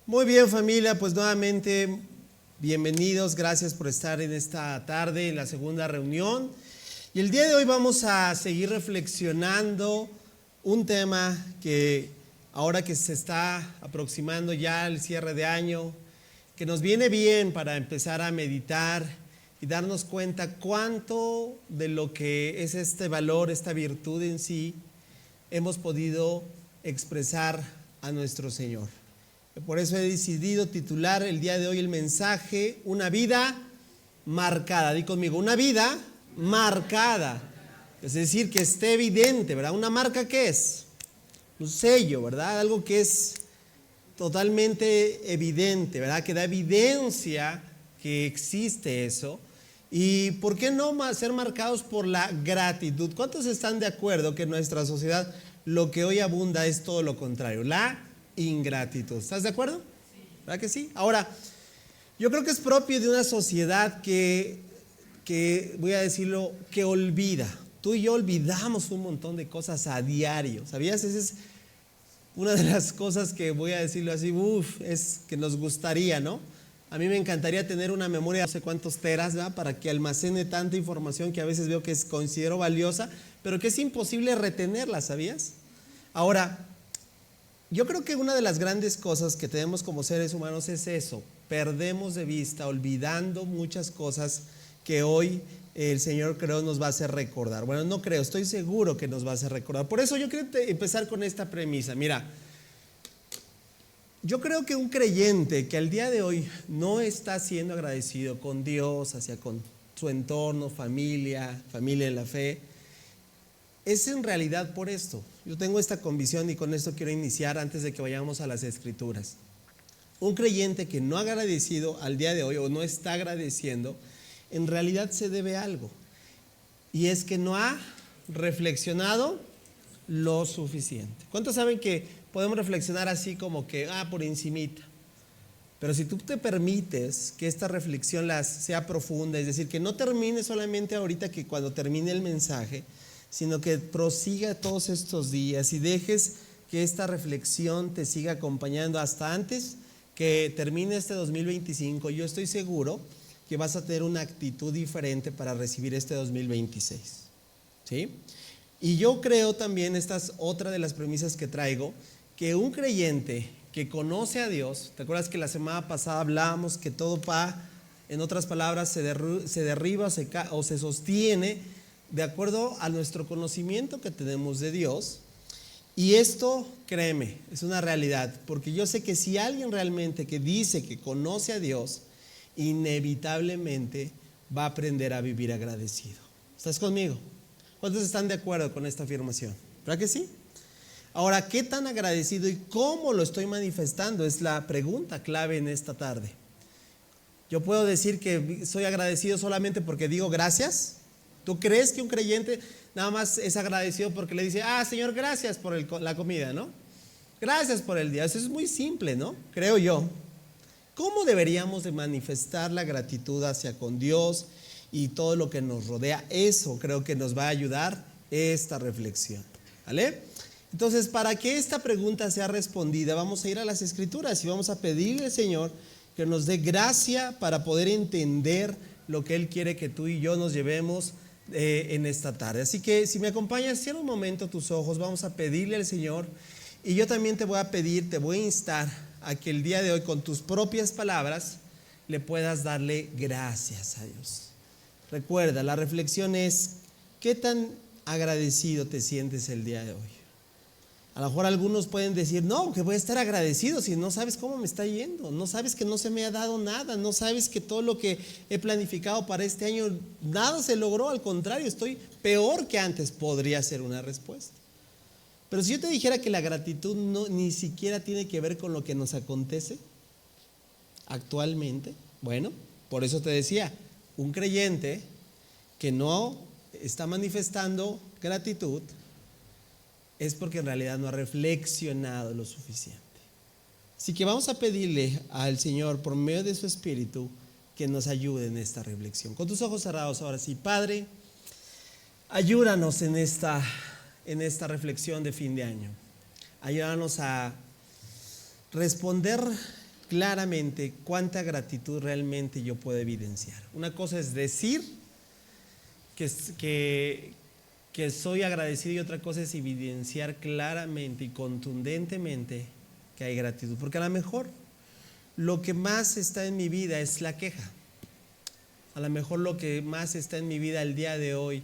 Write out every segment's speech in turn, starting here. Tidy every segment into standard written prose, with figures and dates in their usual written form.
Muy bien, familia, pues nuevamente bienvenidos, gracias por estar en esta tarde en la segunda reunión. Y el día de hoy vamos a seguir reflexionando un tema que ahora que se está aproximando ya el cierre de año, que nos viene bien para empezar a meditar y darnos cuenta cuánto de lo que es este valor, esta virtud en sí, hemos podido expresar a nuestro Señor. Por eso he decidido titular el día de hoy el mensaje Una vida marcada. Di conmigo, una vida marcada. Es decir, que esté evidente, ¿verdad? ¿Una marca qué es? Un sello, ¿verdad? Algo que es totalmente evidente, ¿verdad? Que da evidencia que existe eso. ¿Y por qué no ser marcados por la gratitud? ¿Cuántos están de acuerdo que en nuestra sociedad lo que hoy abunda es todo lo contrario? La ingratitud. ¿Estás de acuerdo? ¿Verdad que sí? Ahora, yo creo que es propio de una sociedad que voy a decirlo, que olvida. Tú y yo olvidamos un montón de cosas a diario. ¿Sabías? Esa es una de las cosas que voy a decirlo así, es que nos gustaría, ¿no? A mí me encantaría tener una memoria de no sé cuántos teras, ¿verdad? Para que almacene tanta información que a veces veo que considero valiosa, pero que es imposible retenerla, ¿sabías? Ahora, yo creo que una de las grandes cosas que tenemos como seres humanos es eso, perdemos de vista, olvidando muchas cosas que hoy el Señor creo nos va a hacer recordar. Bueno, no creo, estoy seguro que nos va a hacer recordar. Por eso yo quiero empezar con esta premisa. Mira, yo creo que un creyente que al día de hoy no está siendo agradecido con Dios, con su entorno, familia en la fe, es en realidad por esto. Yo tengo esta convicción y con esto quiero iniciar antes de que vayamos a las Escrituras. Un creyente que no ha agradecido al día de hoy o no está agradeciendo, en realidad se debe a algo. Y es que no ha reflexionado lo suficiente. ¿Cuántos saben que podemos reflexionar así como que, por encimita? Pero si tú te permites que esta reflexión sea profunda, es decir, que no termine solamente ahorita que cuando termine el mensaje, sino que prosiga todos estos días y dejes que esta reflexión te siga acompañando hasta antes que termine este 2025, yo estoy seguro que vas a tener una actitud diferente para recibir este 2026. ¿Sí? Y yo creo también, esta es otra de las premisas que traigo, que un creyente que conoce a Dios, ¿te acuerdas que la semana pasada hablábamos que todo en otras palabras, se derriba o se sostiene de acuerdo a nuestro conocimiento que tenemos de Dios? Y esto, créeme, es una realidad, porque yo sé que si alguien realmente que dice que conoce a Dios, inevitablemente va a aprender a vivir agradecido. ¿Estás conmigo? ¿Cuántos están de acuerdo con esta afirmación? ¿Verdad que sí? Ahora, ¿qué tan agradecido y cómo lo estoy manifestando? Es la pregunta clave en esta tarde. ¿Yo puedo decir que soy agradecido solamente porque digo gracias? ¿Tú crees que un creyente nada más es agradecido porque le dice, Señor, gracias por la comida, ¿no? Gracias por el día. Eso es muy simple, ¿no? Creo yo. ¿Cómo deberíamos de manifestar la gratitud hacia con Dios y todo lo que nos rodea? Eso creo que nos va a ayudar esta reflexión, ¿vale? Entonces, para que esta pregunta sea respondida, vamos a ir a las Escrituras y vamos a pedirle al Señor que nos dé gracia para poder entender lo que Él quiere que tú y yo nos llevemos en esta tarde. Así que si me acompañas, cierra un momento tus ojos, vamos a pedirle al Señor y yo también te voy a pedir, te voy a instar a que el día de hoy con tus propias palabras le puedas darle gracias a Dios. Recuerda, la reflexión es, ¿qué tan agradecido te sientes el día de hoy? A lo mejor algunos pueden decir, no, que voy a estar agradecido si no sabes cómo me está yendo, no sabes que no se me ha dado nada, no sabes que todo lo que he planificado para este año, nada se logró, al contrario, estoy peor que antes, podría ser una respuesta. Pero si yo te dijera que la gratitud ni siquiera tiene que ver con lo que nos acontece actualmente, bueno, por eso te decía, un creyente que no está manifestando gratitud es porque en realidad no ha reflexionado lo suficiente. Así que vamos a pedirle al Señor por medio de su Espíritu que nos ayude en esta reflexión. Con tus ojos cerrados ahora sí, Padre, ayúdanos en esta reflexión de fin de año. Ayúdanos a responder claramente cuánta gratitud realmente yo puedo evidenciar. Una cosa es decir que soy agradecido y otra cosa es evidenciar claramente y contundentemente que hay gratitud. Porque a lo mejor lo que más está en mi vida es la queja. A lo mejor lo que más está en mi vida el día de hoy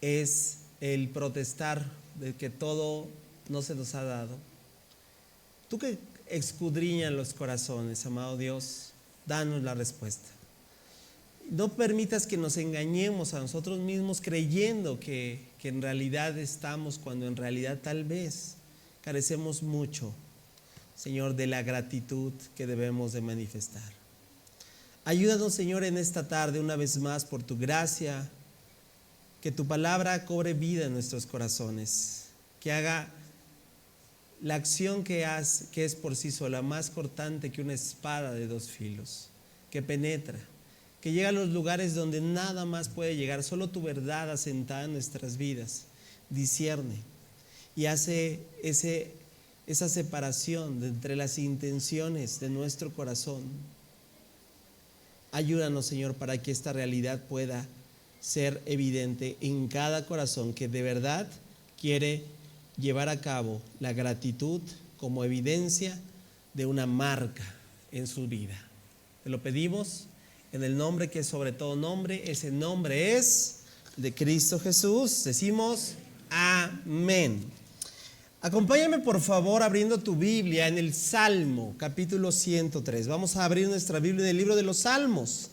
es el protestar de que todo no se nos ha dado. Tú que escudriñas los corazones, amado Dios, danos la respuesta. No permitas que nos engañemos a nosotros mismos creyendo que en realidad estamos, cuando en realidad tal vez carecemos mucho, Señor, de la gratitud que debemos de manifestar. Ayúdanos, Señor, en esta tarde una vez más por tu gracia, que tu palabra cobre vida en nuestros corazones, que haga la acción que es por sí sola más cortante que una espada de dos filos, que penetra, que llega a los lugares donde nada más puede llegar, solo tu verdad asentada en nuestras vidas, discierne y hace esa separación entre las intenciones de nuestro corazón. Ayúdanos, Señor, para que esta realidad pueda ser evidente en cada corazón que de verdad quiere llevar a cabo la gratitud como evidencia de una marca en su vida. Te lo pedimos en el nombre que es sobre todo nombre. Ese nombre es de Cristo Jesús. Decimos amén. Acompáñame por favor abriendo tu Biblia en el Salmo capítulo 103. Vamos a abrir nuestra Biblia en el libro de los Salmos.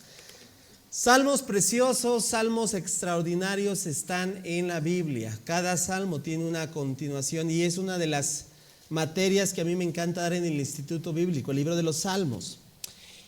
Salmos preciosos, salmos extraordinarios están en la Biblia. Cada salmo tiene una continuación y es una de las materias que a mí me encanta dar en el Instituto Bíblico, el libro de los Salmos.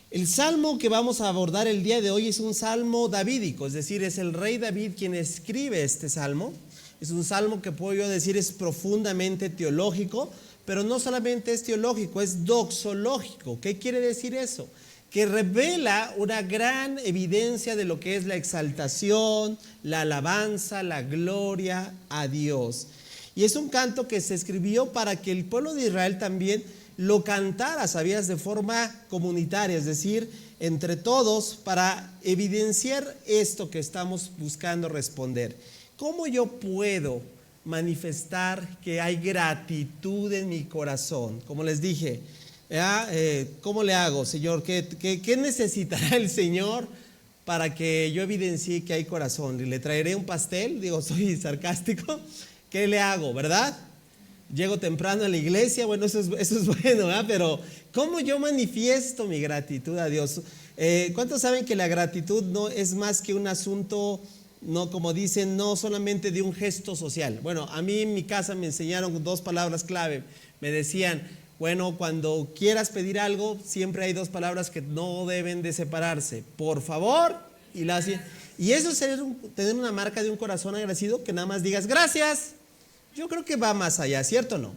El salmo que vamos a abordar el día de hoy es un salmo davídico, es decir, es el rey David quien escribe este salmo. Es un salmo que puedo yo decir es profundamente teológico, pero no solamente es teológico, es doxológico. ¿Qué quiere decir eso? Que revela una gran evidencia de lo que es la exaltación, la alabanza, la gloria a Dios. Y es un canto que se escribió para que el pueblo de Israel también lo cantara, ¿sabías? De forma comunitaria, es decir, entre todos, para evidenciar esto que estamos buscando responder. ¿Cómo yo puedo manifestar que hay gratitud en mi corazón? Como les dije, ¿cómo le hago, Señor? ¿Qué necesitará el Señor para que yo evidencie que hay corazón? ¿Le traeré un pastel? Digo, soy sarcástico. ¿Qué le hago, verdad? Llego temprano a la iglesia, bueno, eso es bueno, ¿verdad? Pero ¿cómo yo manifiesto mi gratitud a Dios? ¿Cuántos saben que la gratitud no es más que un asunto, no, como dicen, no solamente de un gesto social? Bueno, a mí en mi casa me enseñaron dos palabras clave. Me decían, bueno, cuando quieras pedir algo, siempre hay dos palabras que no deben de separarse. Por favor, y eso es tener una marca de un corazón agradecido, que nada más digas gracias. Yo creo que va más allá, ¿cierto o no?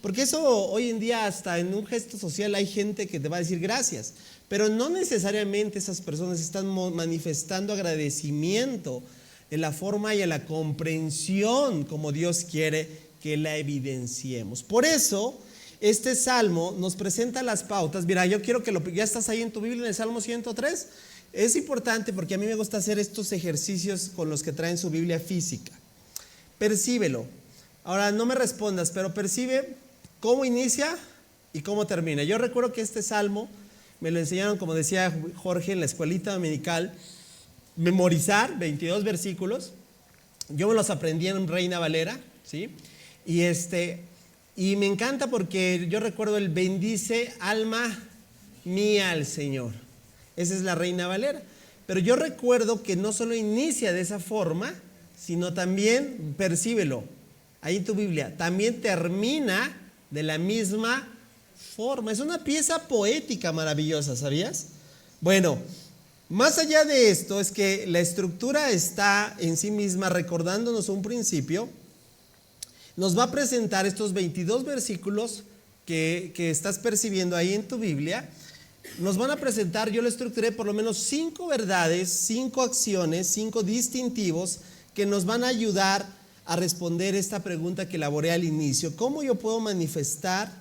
Porque eso hoy en día hasta en un gesto social hay gente que te va a decir gracias, pero no necesariamente esas personas están manifestando agradecimiento en la forma y en la comprensión como Dios quiere que la evidenciemos. Por eso este salmo nos presenta las pautas. Mira, yo quiero que ya estás ahí en tu Biblia en el Salmo 103. Es importante porque a mí me gusta hacer estos ejercicios con los que traen su Biblia física. Percíbelo. Ahora no me respondas, pero percibe cómo inicia y cómo termina. Yo recuerdo que este salmo me lo enseñaron, como decía Jorge, en la escuelita dominical, memorizar 22 versículos. Yo me los aprendí en Reina Valera, ¿sí? Y me encanta porque yo recuerdo el bendice alma mía al Señor. Esa es la Reina Valera. Pero yo recuerdo que no solo inicia de esa forma, sino también, percíbelo, ahí en tu Biblia, también termina de la misma forma. Es una pieza poética maravillosa, ¿sabías? Bueno, más allá de esto es que la estructura está en sí misma recordándonos un principio. Nos va a presentar estos 22 versículos que estás percibiendo ahí en tu Biblia. Nos van a presentar, yo lo estructuré por lo menos 5 verdades, 5 acciones, 5 distintivos que nos van a ayudar a responder esta pregunta que elaboré al inicio. ¿Cómo yo puedo manifestar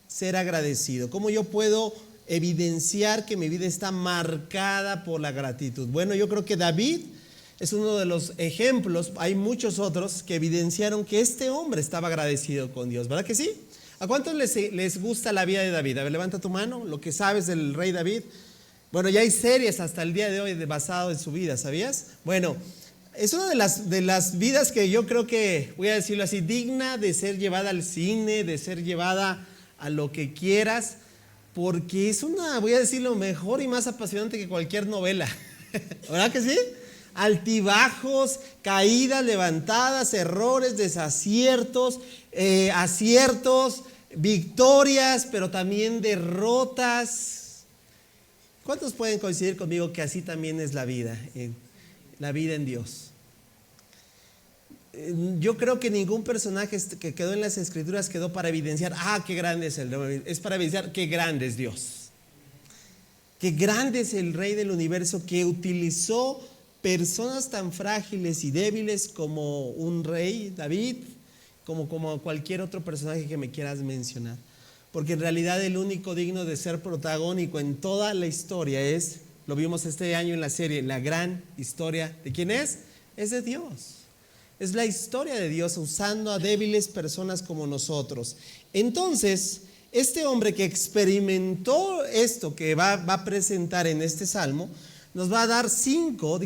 ser agradecido? ¿Cómo yo puedo evidenciar que mi vida está marcada por la gratitud? Bueno, yo creo que David es uno de los ejemplos. Hay muchos otros que evidenciaron que este hombre estaba agradecido con Dios, ¿verdad que sí? ¿A cuántos les gusta la vida de David? A ver, levanta tu mano, lo que sabes del rey David. Bueno, ya hay series hasta el día de hoy basado en su vida, ¿sabías? Bueno, es una de las vidas que yo creo que, voy a decirlo así, digna de ser llevada al cine, de ser llevada a lo que quieras, porque es una, voy a decirlo, mejor y más apasionante que cualquier novela. ¿Verdad que sí? Altibajos, caídas, levantadas, errores, desaciertos, aciertos, victorias, pero también derrotas. ¿Cuántos pueden coincidir conmigo que así también es la vida en Dios? Yo creo que ningún personaje que quedó en las Escrituras quedó para evidenciar, qué grande es el Rey. Es para evidenciar qué grande es Dios. Qué grande es el Rey del universo, que utilizó personas tan frágiles y débiles como un rey, David, como cualquier otro personaje que me quieras mencionar. Porque en realidad el único digno de ser protagónico en toda la historia es, lo vimos este año en la serie, la gran historia. ¿De quién es? Es de Dios. Es la historia de Dios usando a débiles personas como nosotros. Entonces, este hombre que experimentó esto que va a presentar en este salmo, nos va a dar cinco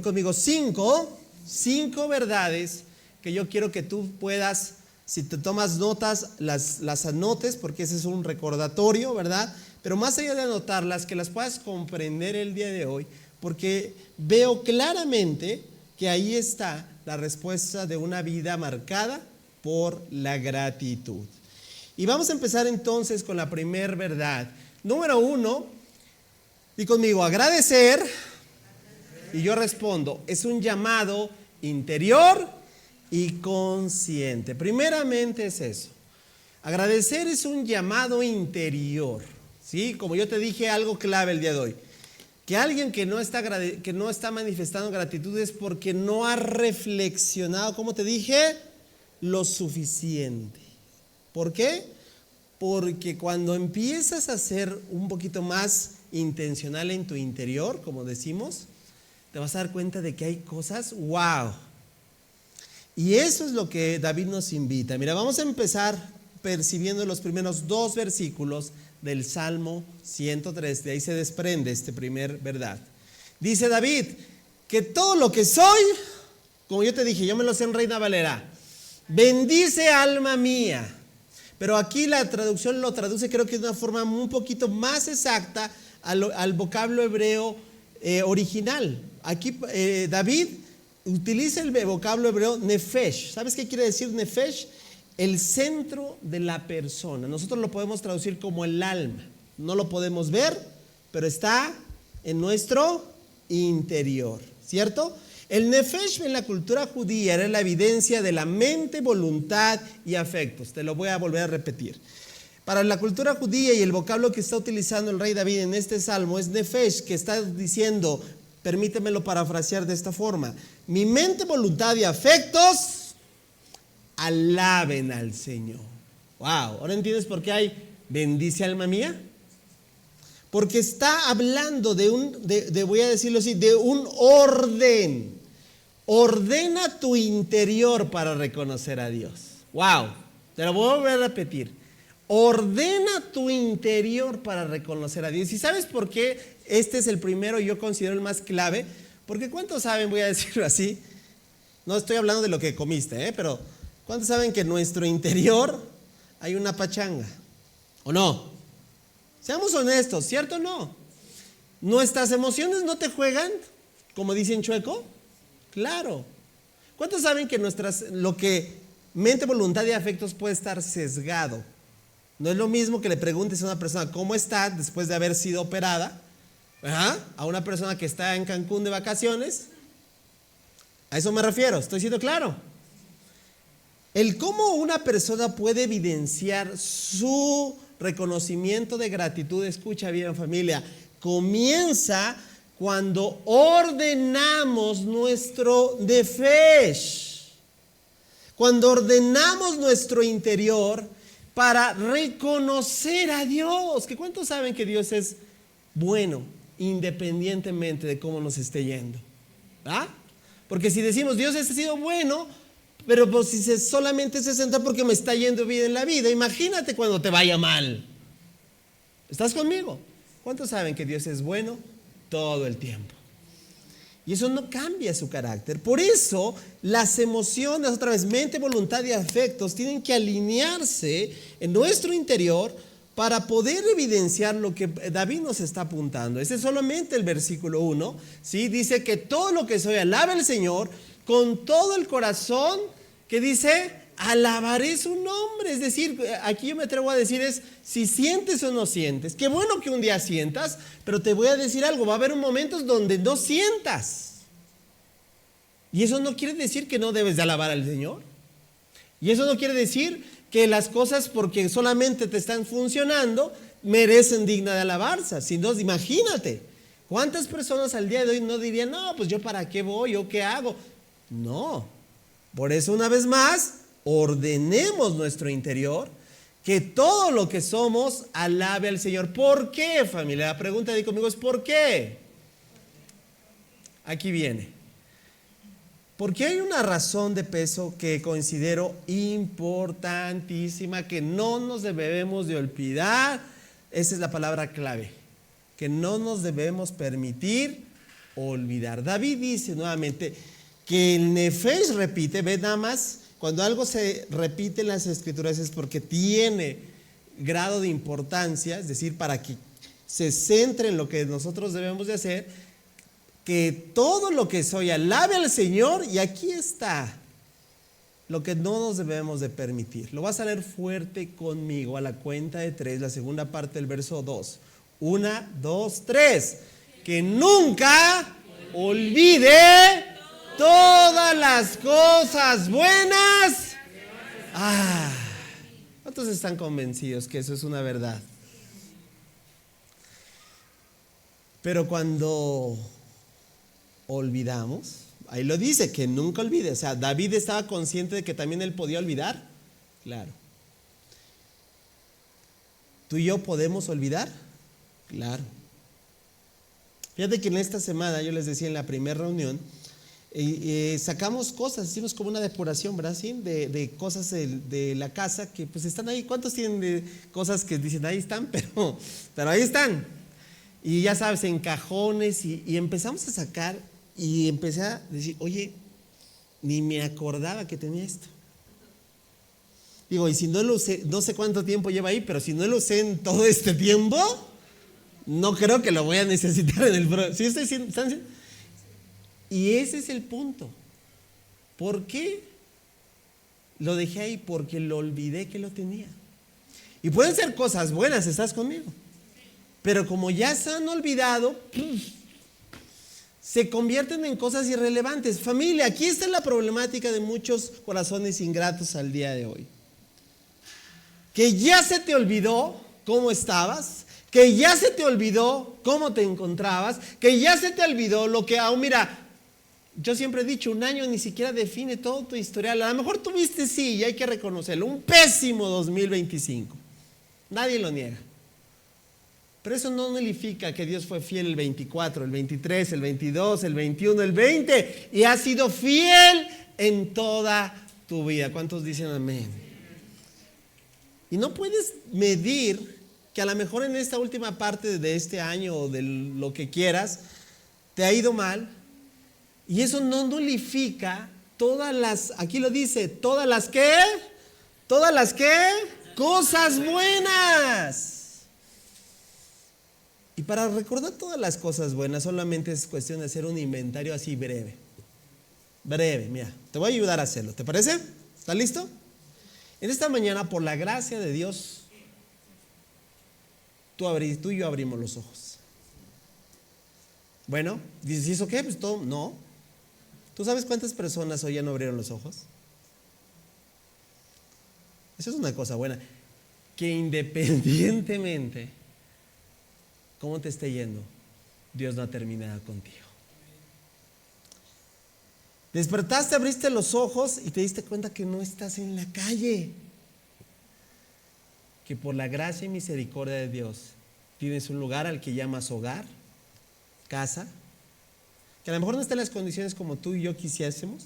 verdades que yo quiero que tú puedas, si te tomas notas, las anotes, porque ese es un recordatorio, ¿verdad? Pero más allá de anotarlas, que las puedas comprender el día de hoy, porque veo claramente que ahí está la respuesta de una vida marcada por la gratitud. Y vamos a empezar entonces con la primera verdad. Número 1, di conmigo, agradecer. Y yo respondo, es un llamado interior y consciente. Primeramente es eso. Agradecer es un llamado interior, ¿sí? Como yo te dije, algo clave el día de hoy. Que alguien que no está manifestando gratitud es porque no ha reflexionado, como te dije, lo suficiente. ¿Por qué? Porque cuando empiezas a ser un poquito más intencional en tu interior, como decimos, te vas a dar cuenta de que hay cosas, wow. Y eso es lo que David nos invita. Mira, vamos a empezar percibiendo los primeros 2 versículos del Salmo 103. De ahí se desprende este primer verdad. Dice David, que todo lo que soy, como yo te dije, yo me lo sé en Reina Valera, bendice alma mía. Pero aquí la traducción lo traduce, creo que de una forma un poquito más exacta al vocablo hebreo original. Aquí David utiliza el vocablo hebreo nefesh. ¿Sabes qué quiere decir nefesh? El centro de la persona. Nosotros lo podemos traducir como el alma. No lo podemos ver, pero está en nuestro interior, ¿cierto? El nefesh en la cultura judía era la evidencia de la mente, voluntad y afectos. Te lo voy a volver a repetir. Para la cultura judía y el vocablo que está utilizando el rey David en este salmo es nefesh, que está diciendo, permítemelo parafrasear de esta forma: mi mente, voluntad y afectos alaben al Señor. Wow, ¿ahora entiendes por qué hay bendice alma mía? Porque está hablando voy a decirlo así, de un orden. Ordena tu interior para reconocer a Dios. Wow, te lo voy a volver a repetir. Ordena tu interior para reconocer a Dios. ¿Y sabes por qué este es el primero y yo considero el más clave? Porque ¿cuántos saben, voy a decirlo así? No estoy hablando de lo que comiste, pero ¿cuántos saben que en nuestro interior hay una pachanga? ¿O no? Seamos honestos, ¿cierto o no? ¿Nuestras emociones no te juegan, como dicen chueco? Claro. ¿Cuántos saben que lo que mente, voluntad y afectos puede estar sesgado? No es lo mismo que le preguntes a una persona cómo está después de haber sido operada, a una persona que está en Cancún de vacaciones. A eso me refiero, ¿estoy siendo claro? El cómo una persona puede evidenciar su reconocimiento de gratitud, escucha bien, familia, comienza cuando ordenamos nuestro nefesh, cuando ordenamos nuestro interior para reconocer a Dios. ¿Que cuántos saben que Dios es bueno, independientemente de cómo nos esté yendo. ¿Ah? Porque si decimos Dios ha sido bueno, pero pues si solamente se centra porque me está yendo bien en la vida, imagínate cuando te vaya mal. ¿Estás conmigo? ¿Cuántos saben que Dios es bueno todo el tiempo? Y eso no cambia su carácter. Por eso las emociones, otra vez, mente, voluntad y afectos tienen que alinearse en nuestro interior para poder evidenciar lo que David nos está apuntando. Ese es solamente el versículo 1, ¿sí? Dice que todo lo que soy alabe al Señor con todo el corazón, que dice, alabaré su nombre. Es decir, aquí yo me atrevo a decir es, si sientes o no sientes. Qué bueno que un día sientas, pero te voy a decir algo, va a haber momentos donde no sientas. Y eso no quiere decir que no debes de alabar al Señor. Y eso no quiere decir que las cosas porque solamente te están funcionando merecen digna de alabanza. Si no, imagínate, ¿cuántas personas al día de hoy no dirían, no, pues yo para qué voy o qué hago? No, por eso una vez más, ordenemos nuestro interior, que todo lo que somos alabe al Señor. ¿Por qué, familia? La pregunta de conmigo es ¿por qué? Aquí viene. Porque hay una razón de peso que considero importantísima, que no nos debemos de olvidar. Esa es la palabra clave, que no nos debemos permitir olvidar. David dice nuevamente que el nefesh repite, ve nada más, cuando algo se repite en las escrituras es porque tiene grado de importancia, es decir, para que se centre en lo que nosotros debemos de hacer, que todo lo que soy alabe al Señor, y aquí está lo que no nos debemos de permitir. Lo vas a leer fuerte conmigo a la cuenta de 3, la segunda parte del verso 2. 1, 2, 3. Que nunca olvide todas las cosas buenas. ¿Cuántos están convencidos que eso es una verdad? Pero cuando olvidamos, ahí lo dice, que nunca olvide. O sea, David estaba consciente de que también él podía olvidar. Claro. ¿Tú y yo podemos olvidar? Claro. Fíjate que en esta semana, yo les decía en la primera reunión, sacamos cosas, hicimos como una depuración, ¿verdad? ¿Sí? De cosas de la casa que pues están ahí. ¿Cuántos tienen de cosas que dicen ahí están? Pero ahí están. Y ya sabes, en cajones y empezamos a sacar y empecé a decir, oye, ni me acordaba que tenía esto. Digo, y si no lo usé, no sé cuánto tiempo lleva ahí, pero si no lo usé en todo este tiempo, no creo que lo voy a necesitar en el próximo. ¿Sí están? Y ese es el punto. ¿Por qué lo dejé ahí? Porque lo olvidé que lo tenía. Y pueden ser cosas buenas, ¿estás conmigo? Pero como ya se han olvidado, se convierten en cosas irrelevantes. Familia, aquí está la problemática de muchos corazones ingratos al día de hoy. Que ya se te olvidó cómo estabas, que ya se te olvidó cómo te encontrabas, que ya se te olvidó lo que aún, mira, yo siempre he dicho, un año ni siquiera define todo tu historial. A lo mejor tuviste, sí, y hay que reconocerlo, un pésimo 2025. Nadie lo niega. Pero eso no nulifica que Dios fue fiel el 24, el 23, el 22, el 21, el 20 y ha sido fiel en toda tu vida. ¿Cuántos dicen amén? Y no puedes medir que a lo mejor en esta última parte de este año o de lo que quieras te ha ido mal y eso no nulifica todas las, aquí lo dice, todas las cosas buenas. Y para recordar todas las cosas buenas solamente es cuestión de hacer un inventario así breve. Breve, mira, te voy a ayudar a hacerlo, ¿te parece? ¿Estás listo? En esta mañana, por la gracia de Dios, tú y yo abrimos los ojos. Bueno, dices, ¿y eso qué? Pues todo, no. ¿Tú sabes cuántas personas hoy ya no abrieron los ojos? Eso es una cosa buena. Que independientemente cómo te esté yendo, Dios no ha terminado contigo. Despertaste, abriste los ojos y te diste cuenta que no estás en la calle. Que por la gracia y misericordia de Dios Tienes un lugar al que llamas hogar, casa, que a lo mejor no está en las condiciones como tú y yo quisiésemos,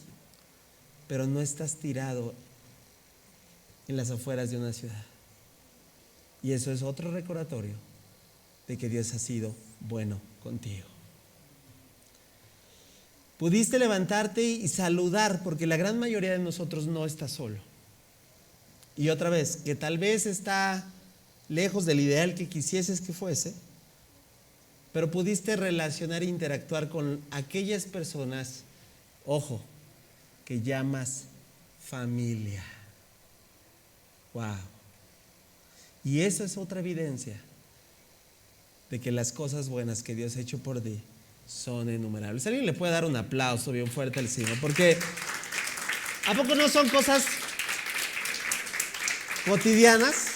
pero no estás tirado en las afueras de una ciudad. Y eso es otro recordatorio de que Dios ha sido bueno contigo. Pudiste levantarte y saludar, porque la gran mayoría de nosotros no está solo. Y otra vez, que tal vez está lejos del ideal que quisieses que fuese, pero pudiste relacionar e interactuar con aquellas personas, ojo, que llamas familia. Wow. Y eso es otra evidencia de que las cosas buenas que Dios ha hecho por ti son innumerables. ¿Alguien le puede dar un aplauso bien fuerte al Señor? Porque ¿a poco no son cosas cotidianas?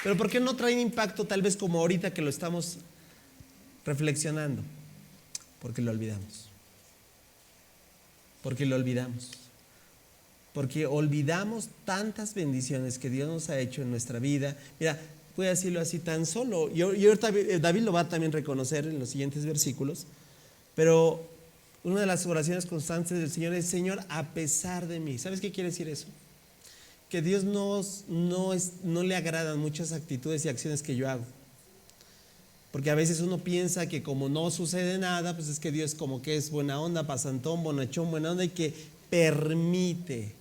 Pero ¿por qué no traen impacto tal vez como ahorita que lo estamos reflexionando? Porque lo olvidamos. Porque lo olvidamos. Porque olvidamos tantas bendiciones que Dios nos ha hecho en nuestra vida. Mira, voy a decirlo así tan solo. Y ahorita David lo va a también reconocer en los siguientes versículos. Pero una de las oraciones constantes del Señor es: Señor, a pesar de mí. ¿Sabes qué quiere decir eso? Que Dios no le agradan muchas actitudes y acciones que yo hago. Porque a veces uno piensa que como no sucede nada, pues es que Dios como que es buena onda, pasantón, bonachón, buena onda, y que permite.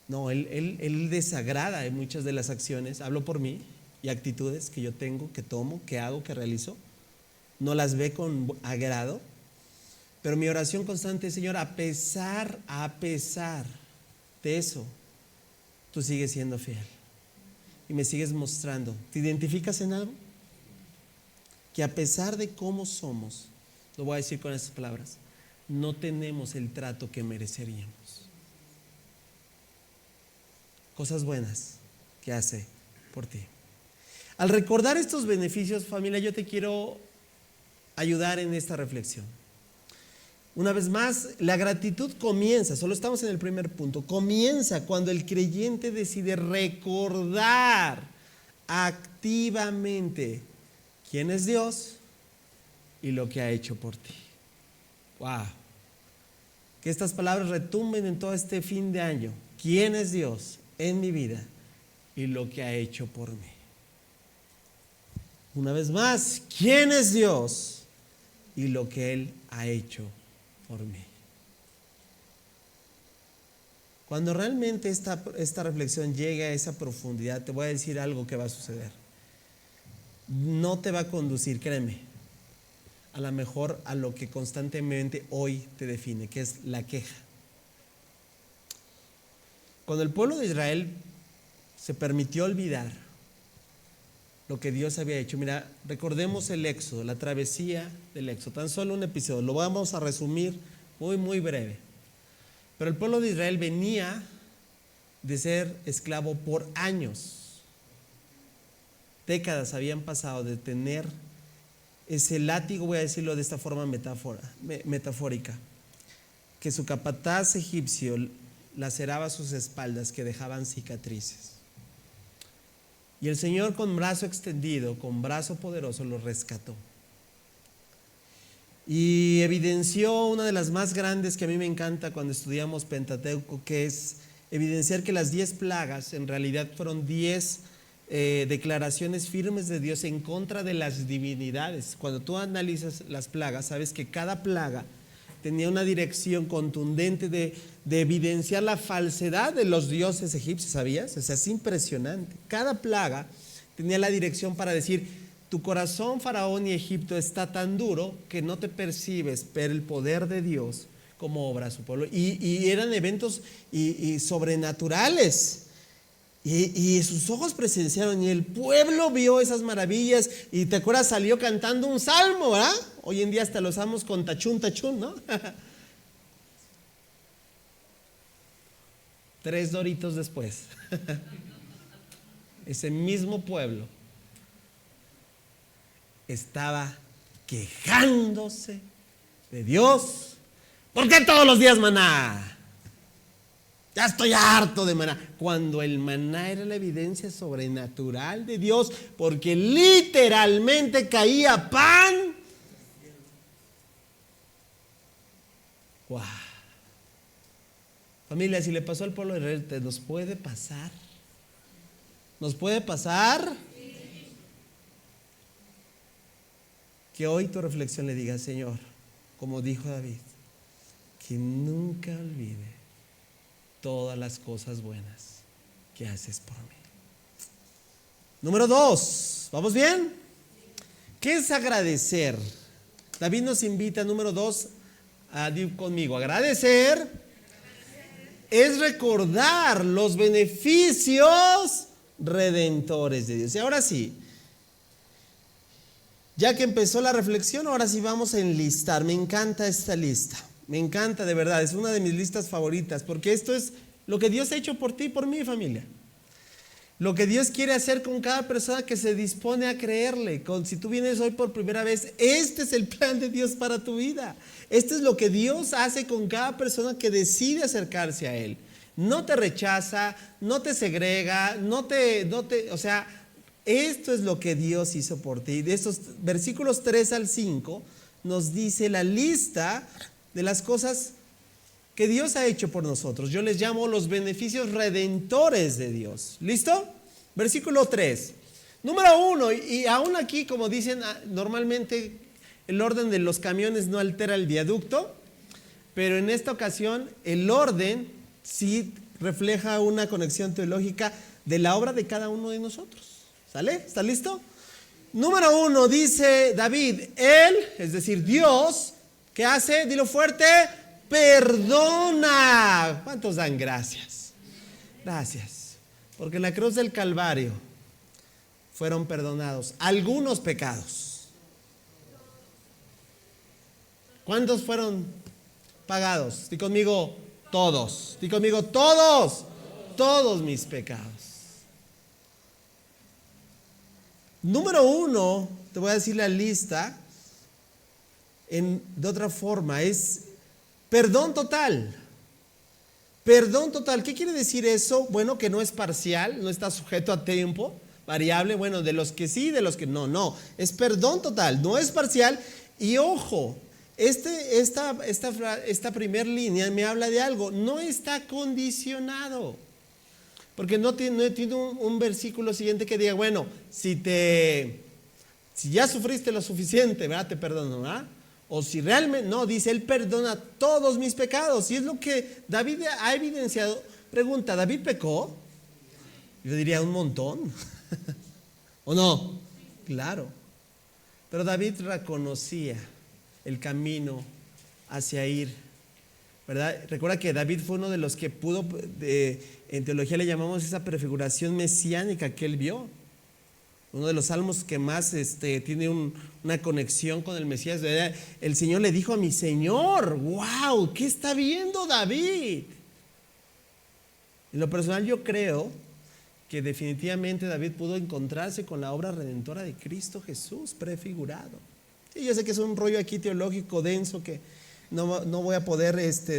No, Él desagrada en muchas de las acciones, hablo por mí, y actitudes que yo tengo, que tomo, que hago, que realizo. No las ve con agrado. Pero mi oración constante es: Señor, a pesar de eso, tú sigues siendo fiel y me sigues mostrando. ¿Te identificas en algo? Que a pesar de cómo somos, lo voy a decir con estas palabras, no tenemos el trato que mereceríamos. Cosas buenas que hace por ti. Al recordar estos beneficios, familia, yo te quiero ayudar en esta reflexión. Una vez más, la gratitud comienza, solo estamos en el primer punto, comienza cuando el creyente decide recordar activamente quién es Dios y lo que ha hecho por ti. Wow. Que estas palabras retumben en todo este fin de año. ¿Quién es Dios en mi vida y lo que ha hecho por mí? Una vez más, ¿quién es Dios y lo que Él ha hecho por mí? Cuando realmente esta reflexión llegue a esa profundidad, te voy a decir algo que va a suceder. No te va a conducir, créeme, a lo mejor a lo que constantemente hoy te define, que es la queja. Cuando el pueblo de Israel se permitió olvidar lo que Dios había hecho, mira, recordemos el Éxodo, la travesía del Éxodo, tan solo un episodio, lo vamos a resumir muy breve. Pero el pueblo de Israel venía de ser esclavo por años. Décadas habían pasado de tener ese látigo, voy a decirlo de esta forma metafórica, que su capataz egipcio laceraba sus espaldas que dejaban cicatrices. Y el Señor, con brazo extendido, con brazo poderoso, los rescató. Y evidenció una de las más grandes que a mí me encanta cuando estudiamos Pentateuco, que es evidenciar que las 10 plagas en realidad fueron 10 declaraciones firmes de Dios en contra de las divinidades. Cuando tú analizas las plagas, sabes que cada plaga tenía una dirección contundente de evidenciar la falsedad de los dioses egipcios, ¿sabías? O sea, es impresionante. Cada plaga tenía la dirección para decir: tu corazón, Faraón y Egipto, está tan duro que no te percibes ver el poder de Dios como obra a su pueblo. Y eran eventos y sobrenaturales. Y sus ojos presenciaron, y el pueblo vio esas maravillas. Y te acuerdas, salió cantando un salmo, ¿verdad? Hoy en día hasta lo usamos con tachún, ¿no? 3 doritos después, ese mismo pueblo estaba quejándose de Dios. ¿Por qué todos los días maná? Ya estoy harto de maná. Cuando el maná era la evidencia sobrenatural de Dios, porque literalmente caía pan. ¡Wow! Familia, si le pasó al pueblo de Israel, ¿nos puede pasar? ¿Nos puede pasar? Que hoy tu reflexión le diga, Señor, como dijo David, que nunca olvide todas las cosas buenas que haces por mí. Número 2, ¿vamos bien? ¿Qué es agradecer? David nos invita, número 2, a decir conmigo, agradecer es recordar los beneficios redentores de Dios. Y ahora sí, ya que empezó la reflexión, ahora sí vamos a enlistar. Me encanta esta lista. Me encanta, de verdad, es una de mis listas favoritas, porque esto es lo que Dios ha hecho por ti y por mi familia. Lo que Dios quiere hacer con cada persona que se dispone a creerle. Si tú vienes hoy por primera vez, este es el plan de Dios para tu vida. Esto es lo que Dios hace con cada persona que decide acercarse a Él. No te rechaza, no te segrega, o sea, esto es lo que Dios hizo por ti. De estos versículos 3 al 5 nos dice la lista de las cosas que Dios ha hecho por nosotros. Yo les llamo los beneficios redentores de Dios. ¿Listo? Versículo 3. Número 1, y aún aquí, como dicen, normalmente el orden de los camiones no altera el viaducto, pero en esta ocasión el orden sí refleja una conexión teológica de la obra de cada uno de nosotros. ¿Sale? ¿Está listo? Número 1, dice David, Él, es decir, Dios, ¿qué hace? Dilo fuerte, perdona. ¿Cuántos dan gracias? Gracias. Porque en la cruz del Calvario fueron perdonados algunos pecados. ¿Cuántos fueron pagados? Di conmigo, todos. Di conmigo, todos. Todos mis pecados. Número 1, te voy a decir la lista de otra forma, es perdón total. Perdón total. ¿Qué quiere decir eso? Bueno, que no es parcial, no está sujeto a tiempo, variable. Bueno, de los que sí, de los que no. No, es perdón total, no es parcial. Y ojo, esta primer línea me habla de algo, no está condicionado. Porque no tiene un versículo siguiente que diga, bueno, si ya sufriste lo suficiente, ¿verdad? Te perdono, ¿verdad? O si realmente, no, dice, Él perdona todos mis pecados. Y es lo que David ha evidenciado. Pregunta, ¿David pecó? Yo diría un montón. ¿O no? Claro. Pero David reconocía el camino hacia ir, ¿verdad? Recuerda que David fue uno de los que pudo, en teología le llamamos esa prefiguración mesiánica que él vio. Uno de los salmos que más tiene una conexión con el Mesías. El Señor le dijo a mi Señor, wow, ¿qué está viendo David? En lo personal yo creo que definitivamente David pudo encontrarse con la obra redentora de Cristo Jesús prefigurado. Sí, yo sé que es un rollo aquí teológico denso que no voy a poder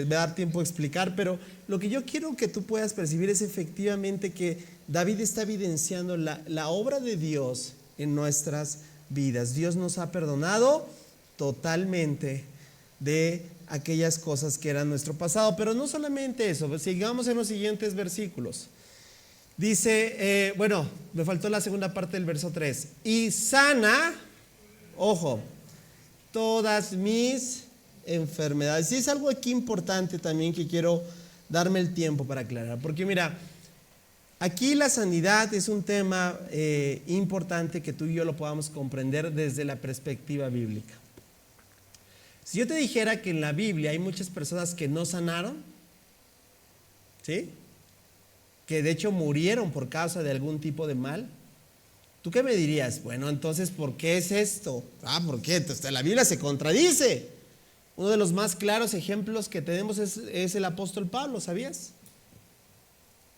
dar tiempo a explicar, pero lo que yo quiero que tú puedas percibir es efectivamente que David está evidenciando la obra de Dios en nuestras vidas. Dios nos ha perdonado totalmente de aquellas cosas que eran nuestro pasado, pero no solamente eso, sigamos en los siguientes versículos. Dice, me faltó la segunda parte del verso 3, y sana, ojo, todas mis enfermedades. Y es algo aquí importante también que quiero darme el tiempo para aclarar, porque mira, aquí la sanidad es un tema importante que tú y yo lo podamos comprender desde la perspectiva bíblica. Si yo te dijera que en la Biblia hay muchas personas que no sanaron, ¿sí? Que de hecho murieron por causa de algún tipo de mal, ¿tú qué me dirías? Bueno, entonces, ¿por qué es esto? ¿Por qué? Entonces, la Biblia se contradice. Uno de los más claros ejemplos que tenemos es el apóstol Pablo, ¿sabías?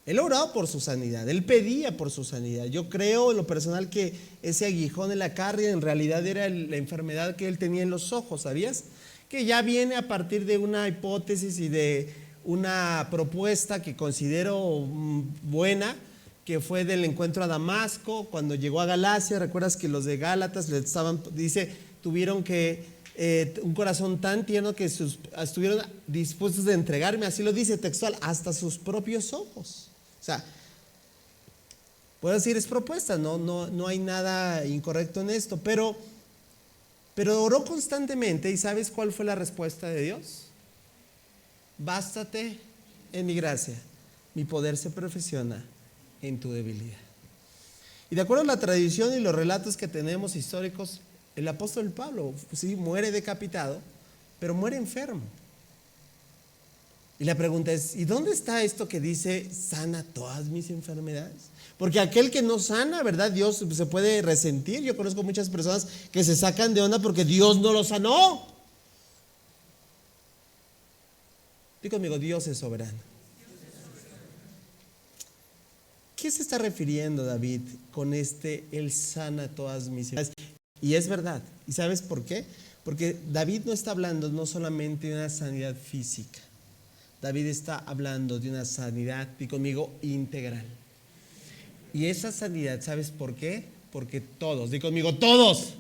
Él oraba por su sanidad, él pedía por su sanidad. Yo creo en lo personal que ese aguijón en la carne en realidad era la enfermedad que él tenía en los ojos, ¿sabías? Que ya viene a partir de una hipótesis y de una propuesta que considero buena, que fue del encuentro a Damasco. Cuando llegó a Galacia, recuerdas que los de Gálatas tuvieron que un corazón tan tierno que estuvieron dispuestos de entregarme, así lo dice textual, hasta sus propios ojos. O sea, puedo decir, es propuesta, no hay nada incorrecto en esto, pero oró constantemente. ¿Y sabes cuál fue la respuesta de Dios? Bástate en mi gracia, mi poder se perfecciona en tu debilidad. Y de acuerdo a la tradición y los relatos que tenemos históricos, el apóstol Pablo, sí, muere decapitado, pero muere enfermo. Y la pregunta es, ¿y dónde está esto que dice, sana todas mis enfermedades? Porque aquel que no sana, ¿verdad? Dios se puede resentir. Yo conozco muchas personas que se sacan de onda porque Dios no lo sanó. Dí conmigo, Dios es soberano. ¿Qué se está refiriendo David con Él sana todas mis enfermedades? Y es verdad. ¿Y sabes por qué? Porque David no está hablando no solamente de una sanidad física. David está hablando de una sanidad, di conmigo, integral. Y esa sanidad, ¿sabes por qué? Porque todos, di conmigo, todos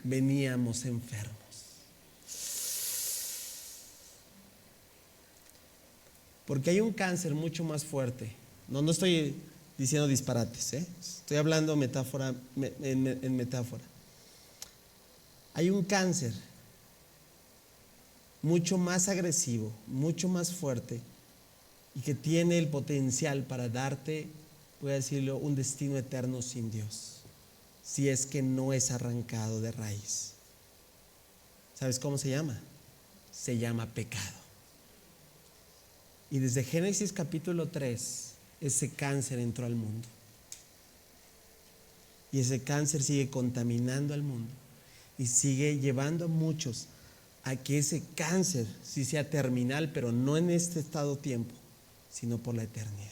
veníamos enfermos. Porque hay un cáncer mucho más fuerte. No estoy diciendo disparates, estoy hablando en metáfora. Hay un cáncer mucho más agresivo, mucho más fuerte, y que tiene el potencial para darte, voy a decirlo, un destino eterno sin Dios, si es que no es arrancado de raíz. ¿Sabes cómo se llama? Se llama pecado. Y desde Génesis capítulo 3, ese cáncer entró al mundo. Y ese cáncer sigue contaminando al mundo y sigue llevando a muchos a que ese cáncer sí sea terminal, pero no en este estado tiempo, sino por la eternidad.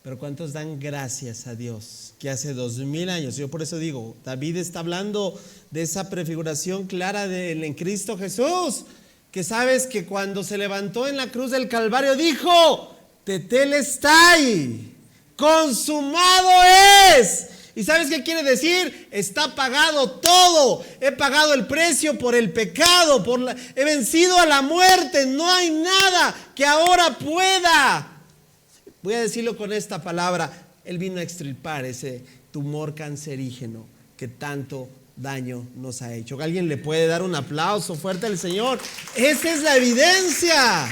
Pero ¿cuántos dan gracias a Dios que hace 2000 años? Yo por eso digo, David está hablando de esa prefiguración clara en Cristo Jesús, que sabes que cuando se levantó en la cruz del Calvario dijo, tetelestai, consumado es. ¿Y sabes qué quiere decir? Está pagado todo. He pagado el precio por el pecado, he vencido a la muerte. No hay nada que ahora pueda. Voy a decirlo con esta palabra. Él vino a extirpar ese tumor cancerígeno que tanto daño nos ha hecho. ¿Alguien le puede dar un aplauso fuerte al Señor? Esa es la evidencia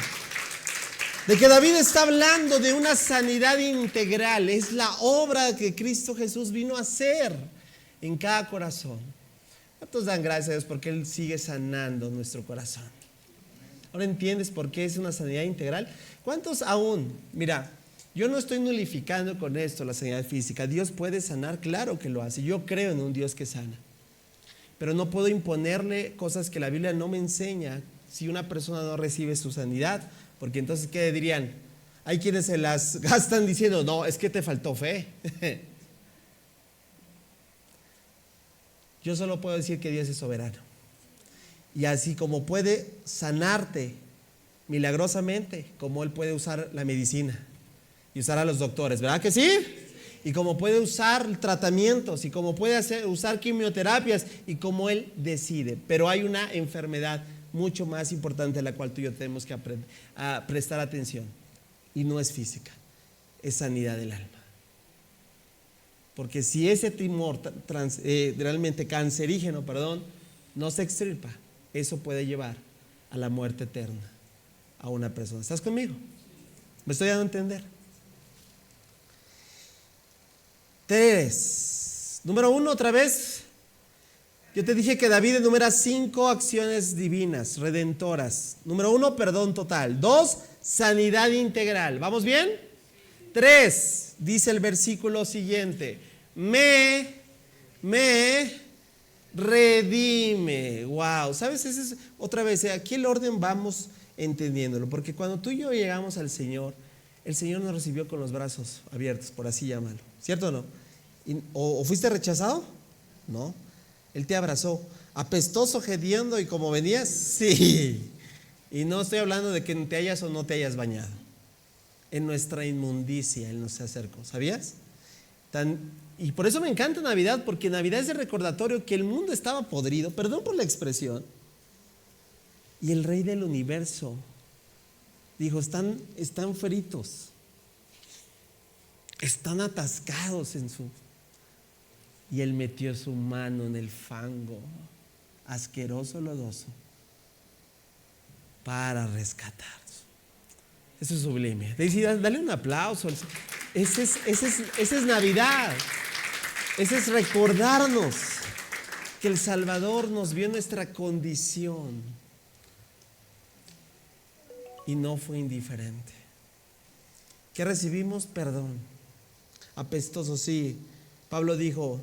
de que David está hablando de una sanidad integral. Es la obra que Cristo Jesús vino a hacer en cada corazón. ¿Cuántos dan gracias a Dios porque Él sigue sanando nuestro corazón? ¿Ahora entiendes por qué es una sanidad integral? ¿Cuántos aún? Mira, yo no estoy nulificando con esto la sanidad física. Dios puede sanar, claro que lo hace. Yo creo en un Dios que sana. Pero no puedo imponerle cosas que la Biblia no me enseña si una persona no recibe su sanidad. Porque entonces, ¿qué dirían? Hay quienes se las gastan diciendo, no, es que te faltó fe. Yo solo puedo decir que Dios es soberano. Y así como puede sanarte milagrosamente, como Él puede usar la medicina y usar a los doctores, ¿verdad que sí? Y como puede usar tratamientos y como puede usar quimioterapias y como Él decide. Pero hay una enfermedad mucho más importante a la cual tú y yo tenemos que prestar atención, y no es física, es sanidad del alma. Porque si ese tumor realmente cancerígeno, no se extirpa, eso puede llevar a la muerte eterna a una persona. ¿Estás conmigo? ¿Me estoy dando a entender? 3. Número 1, otra vez. Yo te dije que David enumera 5 acciones divinas, redentoras. Número 1, perdón total. 2, sanidad integral. ¿Vamos bien? 3, dice el versículo siguiente. Me redime. Wow. ¿Sabes? Ese es, otra vez, aquí el orden vamos entendiéndolo. Porque cuando tú y yo llegamos al Señor, el Señor nos recibió con los brazos abiertos, por así llamarlo. ¿Cierto o no? ¿O fuiste rechazado? No. Él te abrazó, apestoso, hediondo y como venías, sí. Y no estoy hablando de que te hayas o no te hayas bañado. En nuestra inmundicia Él nos acercó, ¿sabías? Y por eso me encanta Navidad, porque Navidad es el recordatorio que el mundo estaba podrido, perdón por la expresión, y el Rey del universo dijo, están fritos, están atascados y Él metió su mano en el fango, asqueroso, lodoso, para rescatarlos. Eso es sublime. Dale un aplauso. Ese es Navidad. Ese es recordarnos que el Salvador nos vio en nuestra condición y no fue indiferente. ¿Qué recibimos? Perdón. Apestoso, sí. Pablo dijo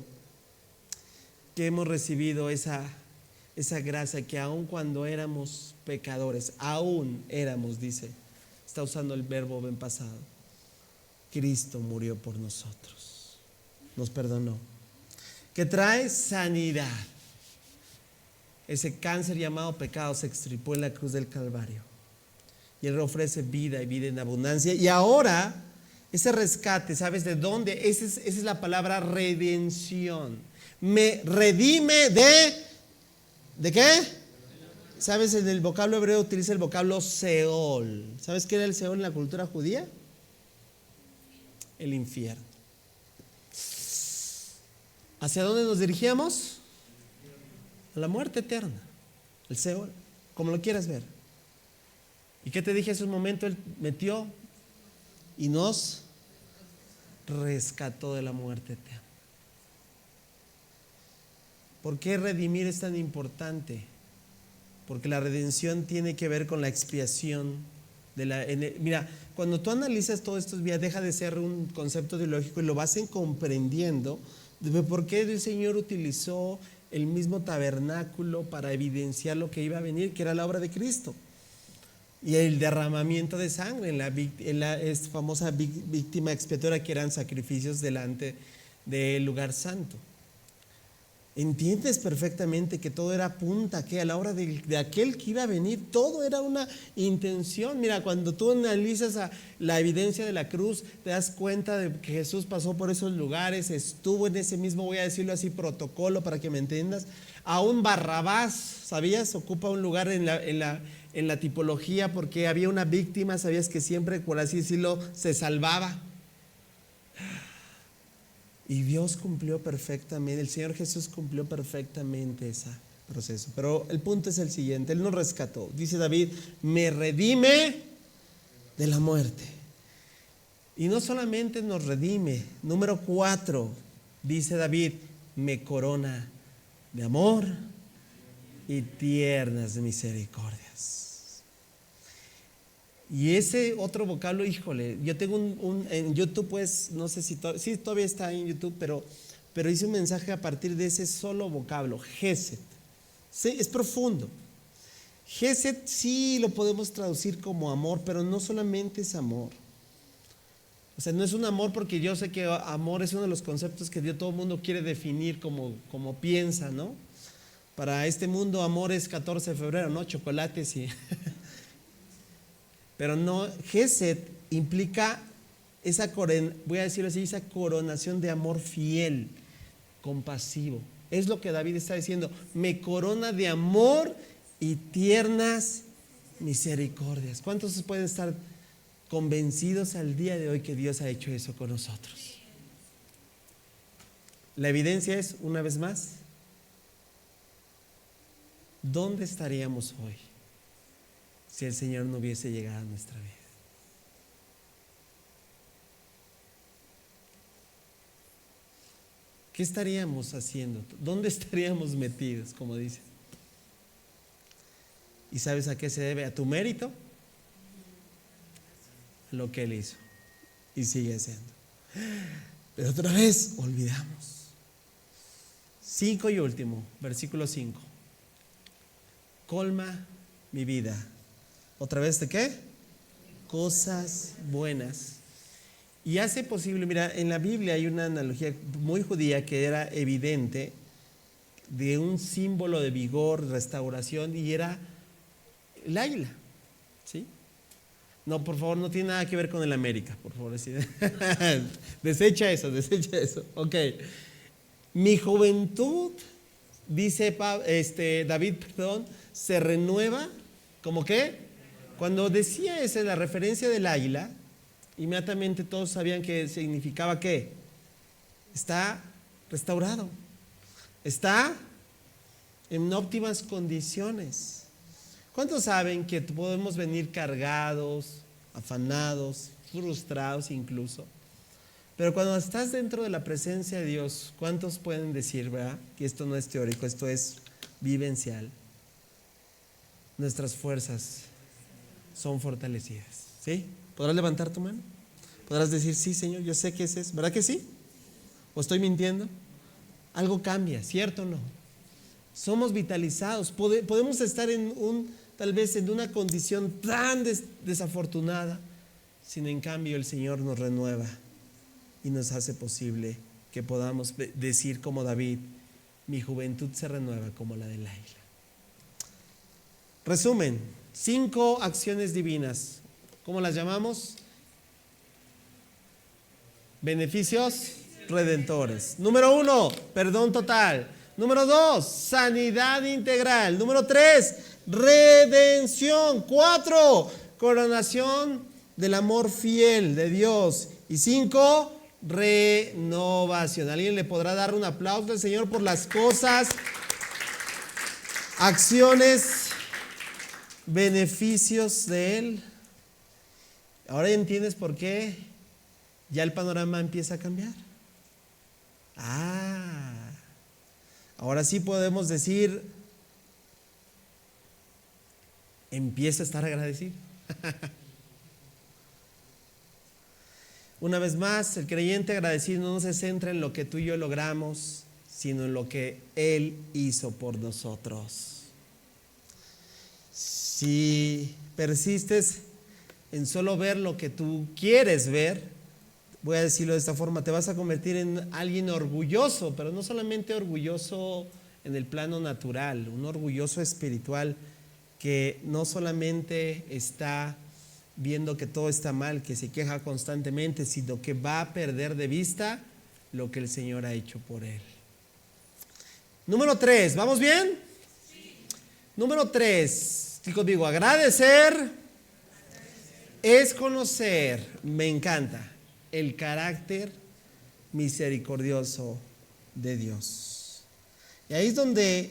que hemos recibido esa gracia que aun cuando éramos pecadores, aún éramos, dice, está usando el verbo en pasado, Cristo murió por nosotros, nos perdonó. Que trae sanidad. Ese cáncer llamado pecado se extirpó en la cruz del Calvario y Él ofrece vida y vida en abundancia. Y ahora ese rescate, ¿sabes de dónde? Esa es la palabra redención. Me redime ¿de qué? ¿Sabes? En el vocablo hebreo utiliza el vocablo Seol. ¿Sabes qué era el Seol en la cultura judía? El infierno. ¿Hacia dónde nos dirigíamos? A la muerte eterna. El Seol, como lo quieras ver. ¿Y qué te dije hace un momento? Él metió y nos rescató de la muerte eterna. ¿Por qué redimir es tan importante? Porque la redención tiene que ver con la expiación mira, cuando tú analizas todo esto, deja de ser un concepto teológico y lo vas comprendiendo de por qué el Señor utilizó el mismo tabernáculo para evidenciar lo que iba a venir, que era la obra de Cristo. Y el derramamiento de sangre en la famosa víctima expiatoria, que eran sacrificios delante del lugar santo. Entiendes perfectamente que todo era punta, que a la hora de aquel que iba a venir, todo era una intención. Mira, cuando tú analizas la evidencia de la cruz, te das cuenta de que Jesús pasó por esos lugares, estuvo en ese mismo, voy a decirlo así, protocolo para que me entiendas. Aún Barrabás, ¿sabías? Ocupa un lugar en la tipología porque había una víctima, ¿sabías? Que siempre, por así decirlo, se salvaba. Y Dios cumplió perfectamente, el Señor Jesús cumplió perfectamente ese proceso. Pero el punto es el siguiente, Él nos rescató. Dice David, me redime de la muerte. Y no solamente nos redime, número 4, dice David, me corona de amor y tiernas misericordias. Y ese otro vocablo, híjole, yo tengo en YouTube, pues, no sé si sí, todavía está en YouTube, pero hice un mensaje a partir de ese solo vocablo, Gesed. Sí, es profundo. Gesed sí lo podemos traducir como amor, pero no solamente es amor. O sea, no es un amor, porque yo sé que amor es uno de los conceptos que todo el mundo quiere definir como piensa, ¿no? Para este mundo, amor es 14 de febrero, ¿no? Chocolates y... Pero no, Gesed implica voy a decirlo así, esa coronación de amor fiel, compasivo. Es lo que David está diciendo, me corona de amor y tiernas misericordias. ¿Cuántos pueden estar convencidos al día de hoy que Dios ha hecho eso con nosotros? La evidencia es, una vez más, ¿dónde estaríamos hoy si el Señor no hubiese llegado a nuestra vida? ¿Qué estaríamos haciendo? ¿Dónde estaríamos metidos, como dicen? ¿Y sabes a qué se debe? ¿A tu mérito? Lo que Él hizo y sigue haciendo. Pero otra vez olvidamos. 5 y último, versículo 5. Colma mi vida. ¿Otra vez de qué? Cosas buenas. Y hace posible, mira, en la Biblia hay una analogía muy judía que era evidente de un símbolo de vigor, restauración, y era el águila. ¿Sí? No, por favor, no tiene nada que ver con el América, por favor. ¿Sí? Desecha eso. Ok. Mi juventud, dice David, se renueva, ¿cómo qué? Cuando decía esa la referencia del águila, inmediatamente todos sabían que significaba ¿qué? Está restaurado, está en óptimas condiciones. ¿Cuántos saben que podemos venir cargados, afanados, frustrados incluso? Pero cuando estás dentro de la presencia de Dios, ¿cuántos pueden decir, verdad, que esto no es teórico, esto es vivencial? Nuestras fuerzas son fortalecidas. ¿Sí? ¿Podrás levantar tu mano? ¿Podrás decir, sí, Señor, yo sé que es eso? ¿Verdad que sí? ¿O estoy mintiendo? Algo cambia, ¿cierto o no? Somos vitalizados. Podemos estar tal vez en una condición tan desafortunada, sin en cambio el Señor nos renueva y nos hace posible que podamos decir como David, mi juventud se renueva como la del águila. Resumen, 5 acciones divinas. ¿Cómo las llamamos? Beneficios redentores. Número 1, perdón total. Número 2, sanidad integral. Número 3, redención. 4, coronación del amor fiel de Dios. Y 5, renovación. ¿Alguien le podrá dar un aplauso al Señor por las cosas, acciones, beneficios de Él? Ahora ya entiendes por qué ya el panorama empieza a cambiar. Ahora sí podemos decir, empieza a estar agradecido. Una vez más, el creyente agradecido no se centra en lo que tú y yo logramos, sino en lo que Él hizo por nosotros. Si persistes en solo ver lo que tú quieres ver, voy a decirlo de esta forma, te vas a convertir en alguien orgulloso, pero no solamente orgulloso en el plano natural, un orgulloso espiritual que no solamente está viendo que todo está mal, que se queja constantemente, sino que va a perder de vista lo que el Señor ha hecho por él. Número 3, ¿vamos bien? Sí. Número 3, digo, agradecer es conocer, me encanta, el carácter misericordioso de Dios. Y ahí es donde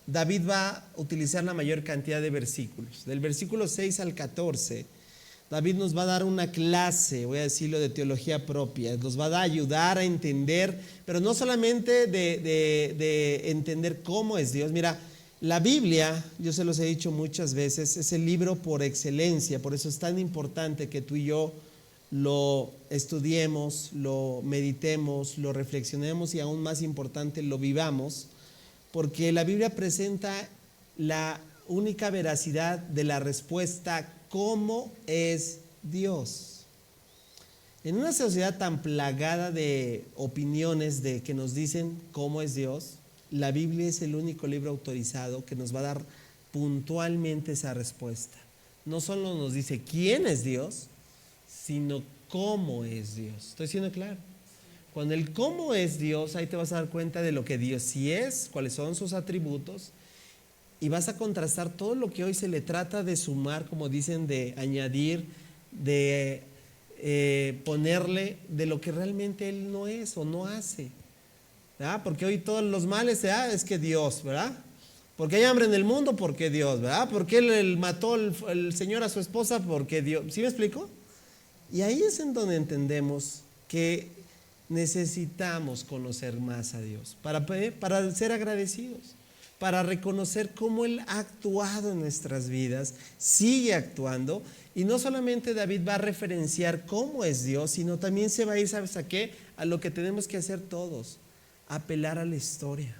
David va a utilizar la mayor cantidad de versículos. Del versículo 6 al 14, David nos va a dar una clase, voy a decirlo, de teología propia. Nos va a ayudar a entender, pero no solamente de entender cómo es Dios. Mira, la Biblia, yo se los he dicho muchas veces, es el libro por excelencia. Por eso es tan importante que tú y yo lo estudiemos, lo meditemos, lo reflexionemos y aún más importante, lo vivamos. Porque la Biblia presenta la única veracidad de la respuesta, ¿cómo es Dios? En una sociedad tan plagada de opiniones de que nos dicen cómo es Dios, la Biblia es el único libro autorizado que nos va a dar puntualmente esa respuesta. No solo nos dice quién es Dios, sino cómo es Dios. ¿Estoy siendo claro? Cuando el cómo es Dios, ahí te vas a dar cuenta de lo que Dios sí es, cuáles son sus atributos, y vas a contrastar todo lo que hoy se le trata de sumar, como dicen, de añadir, de ponerle de lo que realmente Él no es o no hace, ¿verdad? Porque hoy todos los males es que Dios, ¿verdad? Porque hay hambre en el mundo, porque Dios, ¿verdad? Porque él mató el Señor a su esposa, porque Dios. ¿Sí me explico? Y ahí es en donde entendemos que necesitamos conocer más a Dios para ser agradecidos, para reconocer cómo Él ha actuado en nuestras vidas, sigue actuando. Y no solamente David va a referenciar cómo es Dios, sino también se va a ir, ¿sabes a qué? A lo que tenemos que hacer todos, apelar a la historia.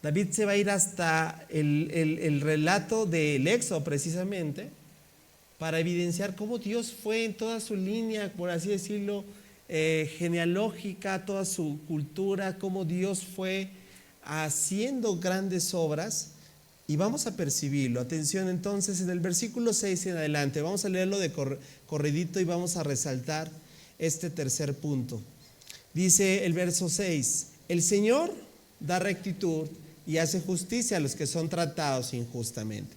David se va a ir hasta el relato del Éxodo precisamente, para evidenciar cómo Dios fue en toda su línea, por así decirlo, genealógica, toda su cultura, cómo Dios fue haciendo grandes obras y vamos a percibirlo. Atención entonces, en el versículo 6 en adelante, vamos a leerlo de corridito y vamos a resaltar este tercer punto. Dice el verso 6, el Señor da rectitud y hace justicia a los que son tratados injustamente.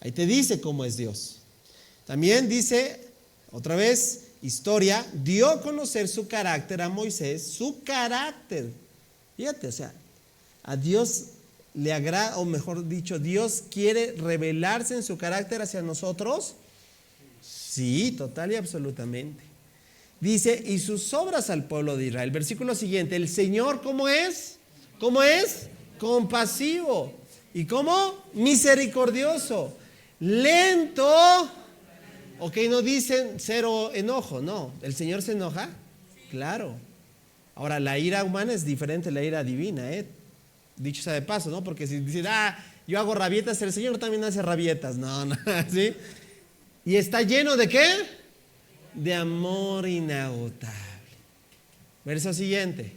Ahí te dice cómo es Dios. También dice, otra vez, historia, dio a conocer su carácter a Moisés, su carácter. Fíjate, o sea, a Dios le agrada, o mejor dicho, Dios quiere revelarse en su carácter hacia nosotros. Sí, total y absolutamente. Dice, y sus obras al pueblo de Israel. Versículo siguiente, el Señor, ¿cómo es? ¿Cómo es? Compasivo. ¿Y cómo? Misericordioso. Lento. Ok, no dicen cero enojo, no. ¿El Señor se enoja? Claro. Ahora, la ira humana es diferente a la ira divina, dicho sea de paso, ¿no? Porque si dicen, yo hago rabietas, el Señor también hace rabietas. No, ¿sí? ¿Y está lleno de qué? De amor inagotable. Verso siguiente.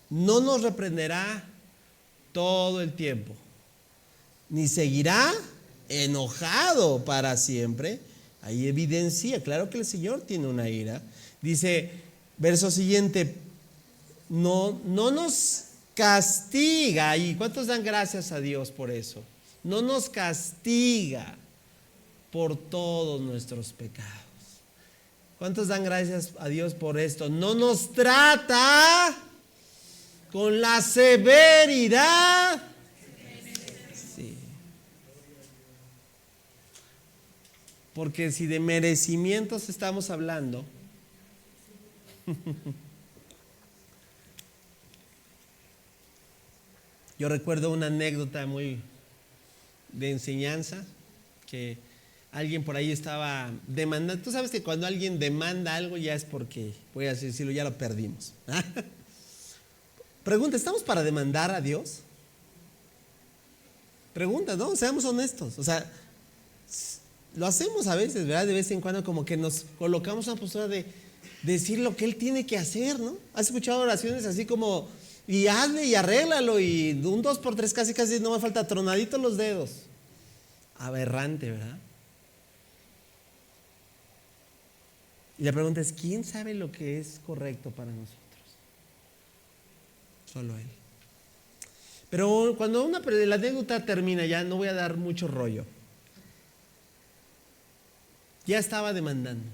No nos reprenderá todo el tiempo, ni seguirá enojado para siempre. Ahí evidencia, claro que el Señor tiene una ira. Dice, verso siguiente, no nos castiga. ¿Y cuántos dan gracias a Dios por eso? No nos castiga por todos nuestros pecados. ¿Cuántos dan gracias a Dios por esto? No nos trata con la severidad. Sí. Porque si de merecimientos estamos hablando, yo recuerdo una anécdota muy de enseñanza, que alguien por ahí estaba demandando. Tú sabes que cuando alguien demanda algo ya es porque, voy a decirlo, ya lo perdimos. Pregunta, ¿estamos para demandar a Dios? Pregunta, ¿no? Seamos honestos. O sea, lo hacemos a veces, ¿verdad? De vez en cuando como que nos colocamos en una postura de decir lo que Él tiene que hacer, ¿no? ¿Has escuchado oraciones así como, y hazle y arréglalo, y un 2x3 casi no me falta, tronadito los dedos? Aberrante, ¿verdad? Y la pregunta es, ¿quién sabe lo que es correcto para nosotros? Solo Él. Pero cuando la anécdota termina, ya no voy a dar mucho rollo. Ya estaba demandando.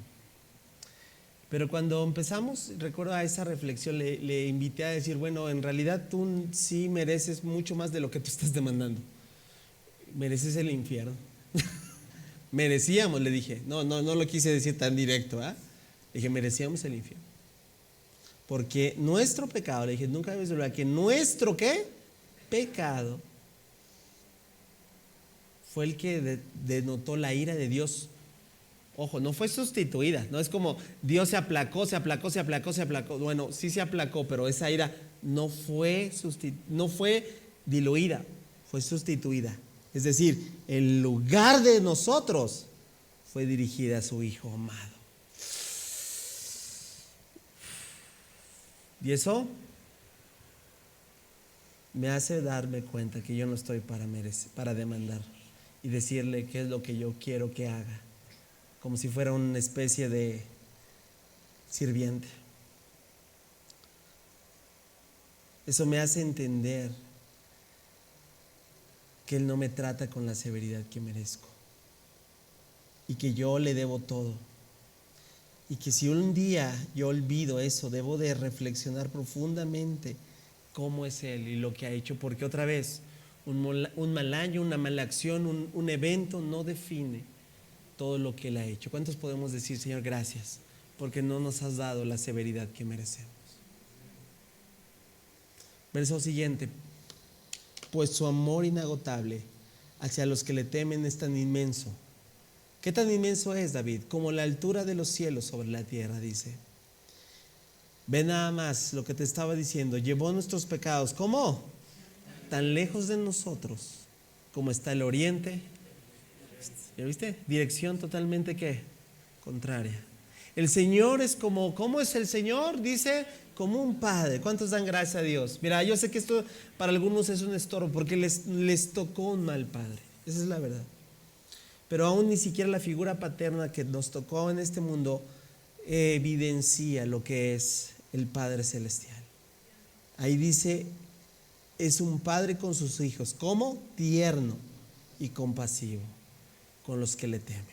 Pero cuando empezamos, recuerdo a esa reflexión, le invité a decir, bueno, en realidad tú sí mereces mucho más de lo que tú estás demandando. Mereces el infierno. Merecíamos, le dije. No lo quise decir tan directo, ¿ah? Dije, merecíamos el infierno. Porque nuestro pecado, le dije, nunca debes olvidar que nuestro ¿qué? Pecado fue el que denotó la ira de Dios. Ojo, no fue sustituida, no es como Dios se aplacó. Bueno, sí se aplacó, pero esa ira no fue diluida, fue sustituida. Es decir, en lugar de nosotros, fue dirigida a su Hijo amado. Y eso me hace darme cuenta que yo no estoy para demandar y decirle qué es lo que yo quiero que haga, como si fuera una especie de sirviente. Eso me hace entender que Él no me trata con la severidad que merezco y que yo le debo todo. Y que si un día yo olvido eso, debo de reflexionar profundamente cómo es Él y lo que ha hecho, porque otra vez, un mal año, una mala acción, un evento no define todo lo que Él ha hecho. ¿Cuántos podemos decir, Señor, gracias, porque no nos has dado la severidad que merecemos? Verso siguiente, pues su amor inagotable hacia los que le temen es tan inmenso. ¿Qué tan inmenso es, David? Como la altura de los cielos sobre la tierra, dice. Ve nada más lo que te estaba diciendo. Llevó nuestros pecados, ¿cómo? Tan lejos de nosotros como está el oriente. ¿Ya viste? Dirección totalmente, ¿qué? Contraria. El Señor es como, ¿cómo es el Señor? Dice, como un padre. ¿Cuántos dan gracias a Dios? Mira, yo sé que esto para algunos es un estorbo porque les tocó un mal padre. Esa es la verdad. Pero aún ni siquiera la figura paterna que nos tocó en este mundo evidencia lo que es el Padre Celestial. Ahí dice, es un padre con sus hijos, como tierno y compasivo con los que le temen.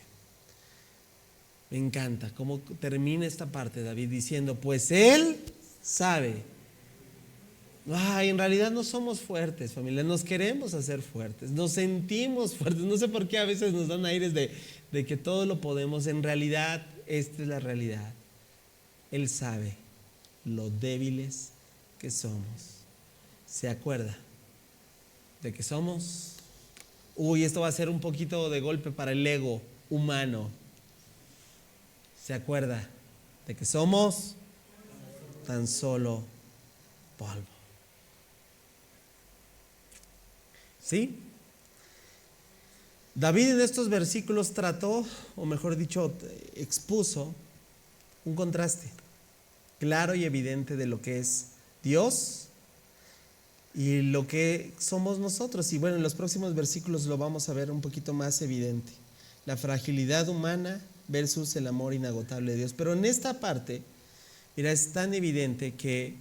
Me encanta cómo termina esta parte David diciendo, pues él sabe. En realidad no somos fuertes, familia, nos queremos hacer fuertes, nos sentimos fuertes. No sé por qué a veces nos dan aires de que todo lo podemos. En realidad, esta es la realidad. Él sabe lo débiles que somos. ¿Se acuerda de que somos? Esto va a ser un poquito de golpe para el ego humano. ¿Se acuerda de que somos tan solo polvo? ¿Sí? David en estos versículos trató, o mejor dicho, expuso un contraste claro y evidente de lo que es Dios y lo que somos nosotros. Y bueno, en los próximos versículos lo vamos a ver un poquito más evidente. La fragilidad humana versus el amor inagotable de Dios. Pero en esta parte, mira, es tan evidente que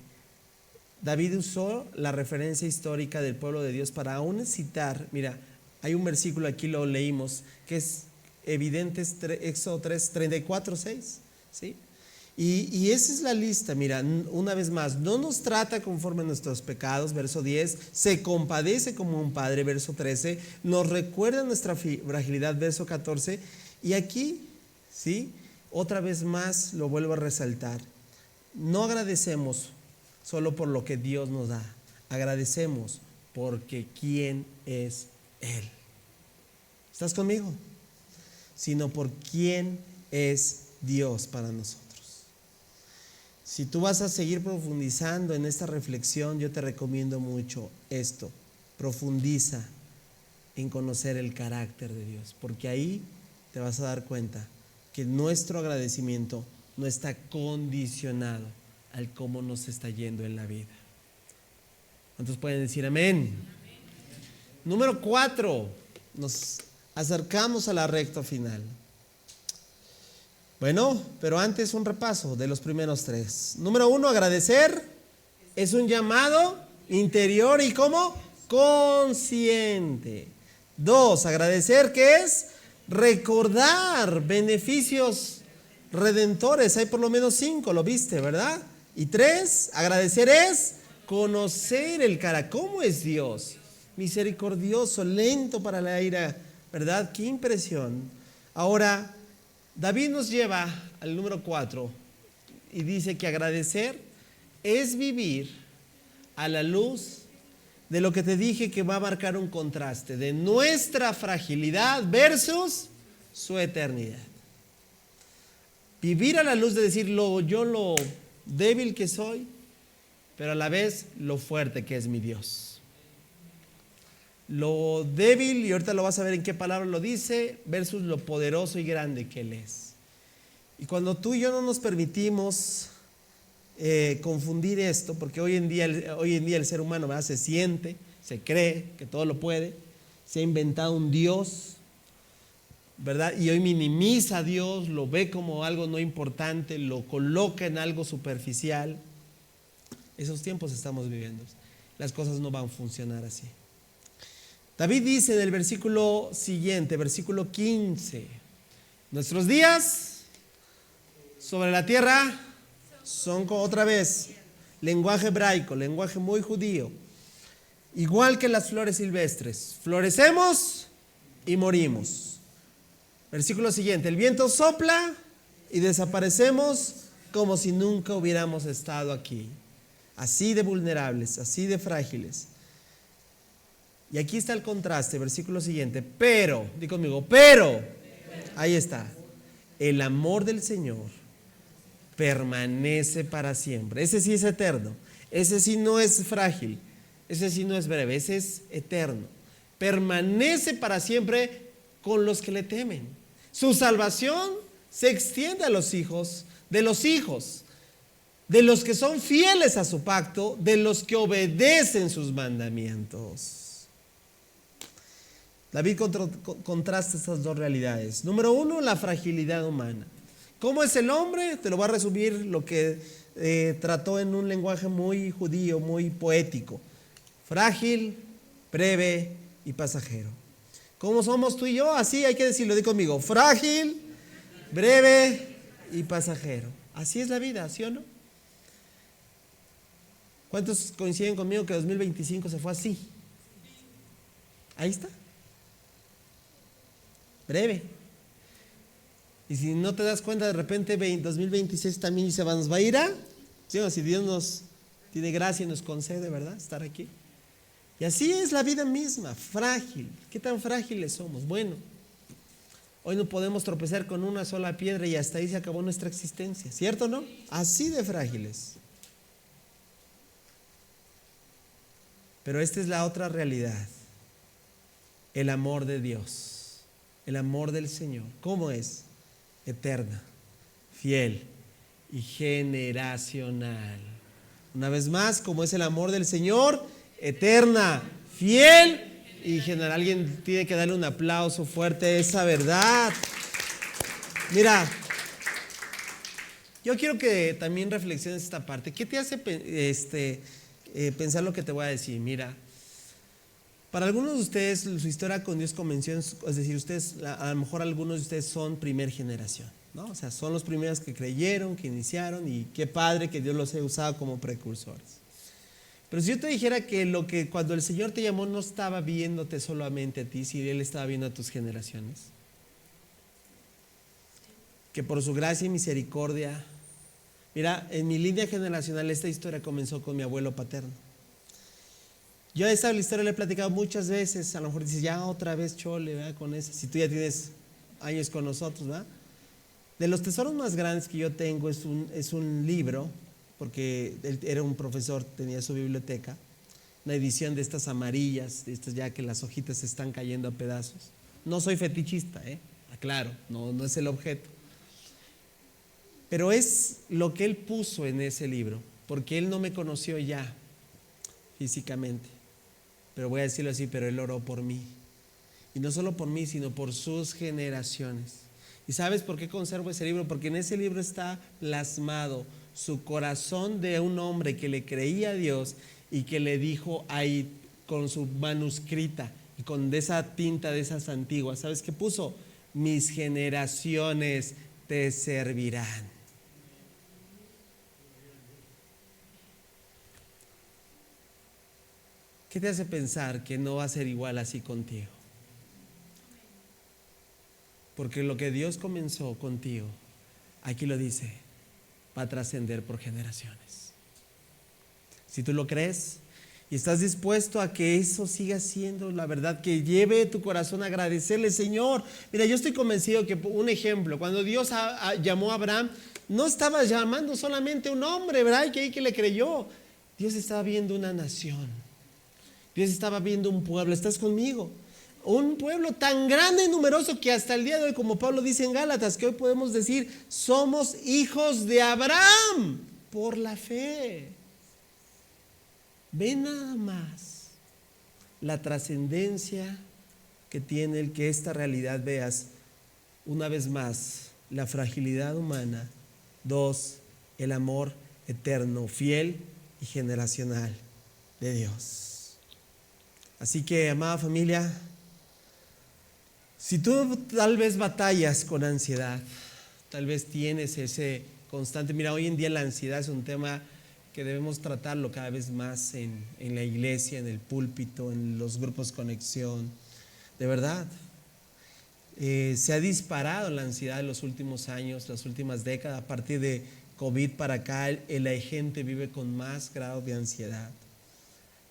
David usó la referencia histórica del pueblo de Dios para aún citar. Mira, hay un versículo, aquí lo leímos, que es evidente, Éxodo 3, 34, 6, ¿sí? Y esa es la lista. Mira, una vez más, no nos trata conforme a nuestros pecados, verso 10, se compadece como un padre, verso 13, nos recuerda nuestra fragilidad, verso 14, y aquí, ¿sí? Otra vez más lo vuelvo a resaltar, no agradecemos solo por lo que Dios nos da, agradecemos porque ¿quién es Él? ¿Estás conmigo? Sino por quién es Dios para nosotros. Si tú vas a seguir profundizando en esta reflexión, yo te recomiendo mucho esto. Profundiza en conocer el carácter de Dios, porque ahí te vas a dar cuenta que nuestro agradecimiento no está condicionado al cómo nos está yendo en la vida. ¿Cuántos pueden decir amén? Número 4, nos acercamos a la recta final. Bueno, pero antes un repaso de los primeros 3. Número 1, agradecer es un llamado interior y ¿cómo? Consciente. 2, agradecer, ¿qué es? Recordar beneficios redentores. Hay por lo menos 5, lo viste, ¿verdad? Y 3, agradecer es conocer el carácter. ¿Cómo es Dios? Misericordioso, lento para la ira, ¿verdad? Qué impresión. Ahora, David nos lleva al número 4 y dice que agradecer es vivir a la luz de lo que te dije, que va a marcar un contraste de nuestra fragilidad versus su eternidad. Vivir a la luz de decir yo lo débil que soy, pero a la vez lo fuerte que es mi Dios. Lo débil, y ahorita lo vas a ver en qué palabra lo dice, versus lo poderoso y grande que Él es. Y cuando tú y yo no nos permitimos confundir esto, porque hoy en día el ser humano, ¿verdad?, se siente, se cree que todo lo puede, se ha inventado un Dios, ¿verdad? Y hoy minimiza a Dios, lo ve como algo no importante, lo coloca en algo superficial. Esos tiempos estamos viviendo. Las cosas no van a funcionar así. David dice del versículo siguiente, versículo 15, nuestros días sobre la tierra son, otra vez, lenguaje hebraico, lenguaje muy judío, igual que las flores silvestres, florecemos y morimos. Versículo siguiente, el viento sopla y desaparecemos como si nunca hubiéramos estado aquí. Así de vulnerables, así de frágiles. Y aquí está el contraste, versículo siguiente, pero, di conmigo, pero, ahí está, el amor del Señor permanece para siempre. Ese sí es eterno, ese sí no es frágil, ese sí no es breve, ese es eterno. Permanece para siempre con los que le temen. Su salvación se extiende a los hijos de los hijos. de los que son fieles a su pacto, de los que obedecen sus mandamientos. David contrasta estas dos realidades. Número uno, la fragilidad humana. ¿Cómo es el hombre? Te lo voy a resumir lo que trató en un lenguaje muy judío, muy poético. Frágil, breve y pasajero. ¿Cómo somos tú y yo? Así hay que decirlo, di conmigo. Frágil, breve y pasajero. Así es la vida, ¿sí o no? ¿Cuántos coinciden conmigo que 2025 se fue así? Ahí está. Breve. Y si no te das cuenta, de repente 2026 también nos va a ir a, ¿sí? Si Dios nos tiene gracia y nos concede, ¿verdad?, estar aquí. Y así es la vida misma, frágil. ¿Qué tan frágiles somos? Bueno, hoy no podemos tropezar con una sola piedra y hasta ahí se acabó nuestra existencia, ¿cierto o no? Así de frágiles. Pero esta es la otra realidad, el amor de Dios, el amor del Señor. ¿Cómo es? Eterna, fiel y generacional. Una vez más, ¿cómo es el amor del Señor? Eterna, fiel y general. Alguien tiene que darle un aplauso fuerte a esa verdad. Mira, yo quiero que también reflexiones esta parte. ¿Qué te hace pensar lo que te voy a decir? Mira, para algunos de ustedes su historia con Dios comenzó, es decir, ustedes, a lo mejor algunos de ustedes son primer generación, ¿no? O sea, son los primeros que creyeron, que iniciaron, y qué padre que Dios los haya usado como precursores. Pero si yo te dijera que cuando el Señor te llamó no estaba viéndote solamente a ti, si Él estaba viendo a tus generaciones, que por su gracia y misericordia, mira, en mi línea generacional esta historia comenzó con mi abuelo paterno. Yo esta historia la he platicado muchas veces. A lo mejor dices, ya otra vez chole, ¿verdad? Con eso, si tú ya tienes años con nosotros, ¿verdad? De los tesoros más grandes que yo tengo es un libro, porque él era un profesor, tenía su biblioteca, una edición de estas amarillas, de estas ya que las hojitas se están cayendo a pedazos. No soy fetichista, aclaro, no es el objeto. Pero es lo que él puso en ese libro, porque él no me conoció ya físicamente. Pero voy a decirlo así, pero Él oró por mí. Y no solo por mí, sino por sus generaciones. ¿Y sabes por qué conservo ese libro? Porque en ese libro está plasmado su corazón de un hombre que le creía a Dios y que le dijo ahí con su manuscrita y con de esa tinta de esas antiguas, ¿sabes qué puso? Mis generaciones te servirán. ¿Qué te hace pensar que no va a ser igual así contigo? Porque lo que Dios comenzó contigo, aquí lo dice, va a trascender por generaciones. Si tú lo crees y estás dispuesto a que eso siga siendo la verdad, que lleve tu corazón a agradecerle, Señor. Mira, yo estoy convencido que, un ejemplo, cuando Dios llamó a Abraham, no estaba llamando solamente a un hombre, ¿verdad? Que le creyó. Dios estaba viendo una nación. Dios estaba viendo un pueblo. ¿Estás conmigo? Un pueblo tan grande y numeroso que hasta el día de hoy, como Pablo dice en Gálatas, que hoy podemos decir, somos hijos de Abraham por la fe. Ve nada más la trascendencia que tiene el que esta realidad veas. Una vez más, la fragilidad humana. 2, el amor eterno, fiel y generacional de Dios. Así que, amada familia, si tú tal vez batallas con ansiedad, tal vez tienes ese constante, mira, hoy en día la ansiedad es un tema que debemos tratarlo cada vez más en la iglesia, en el púlpito, en los grupos conexión, de verdad. Se ha disparado la ansiedad en los últimos años, las últimas décadas. A partir de COVID para acá, la gente vive con más grado de ansiedad.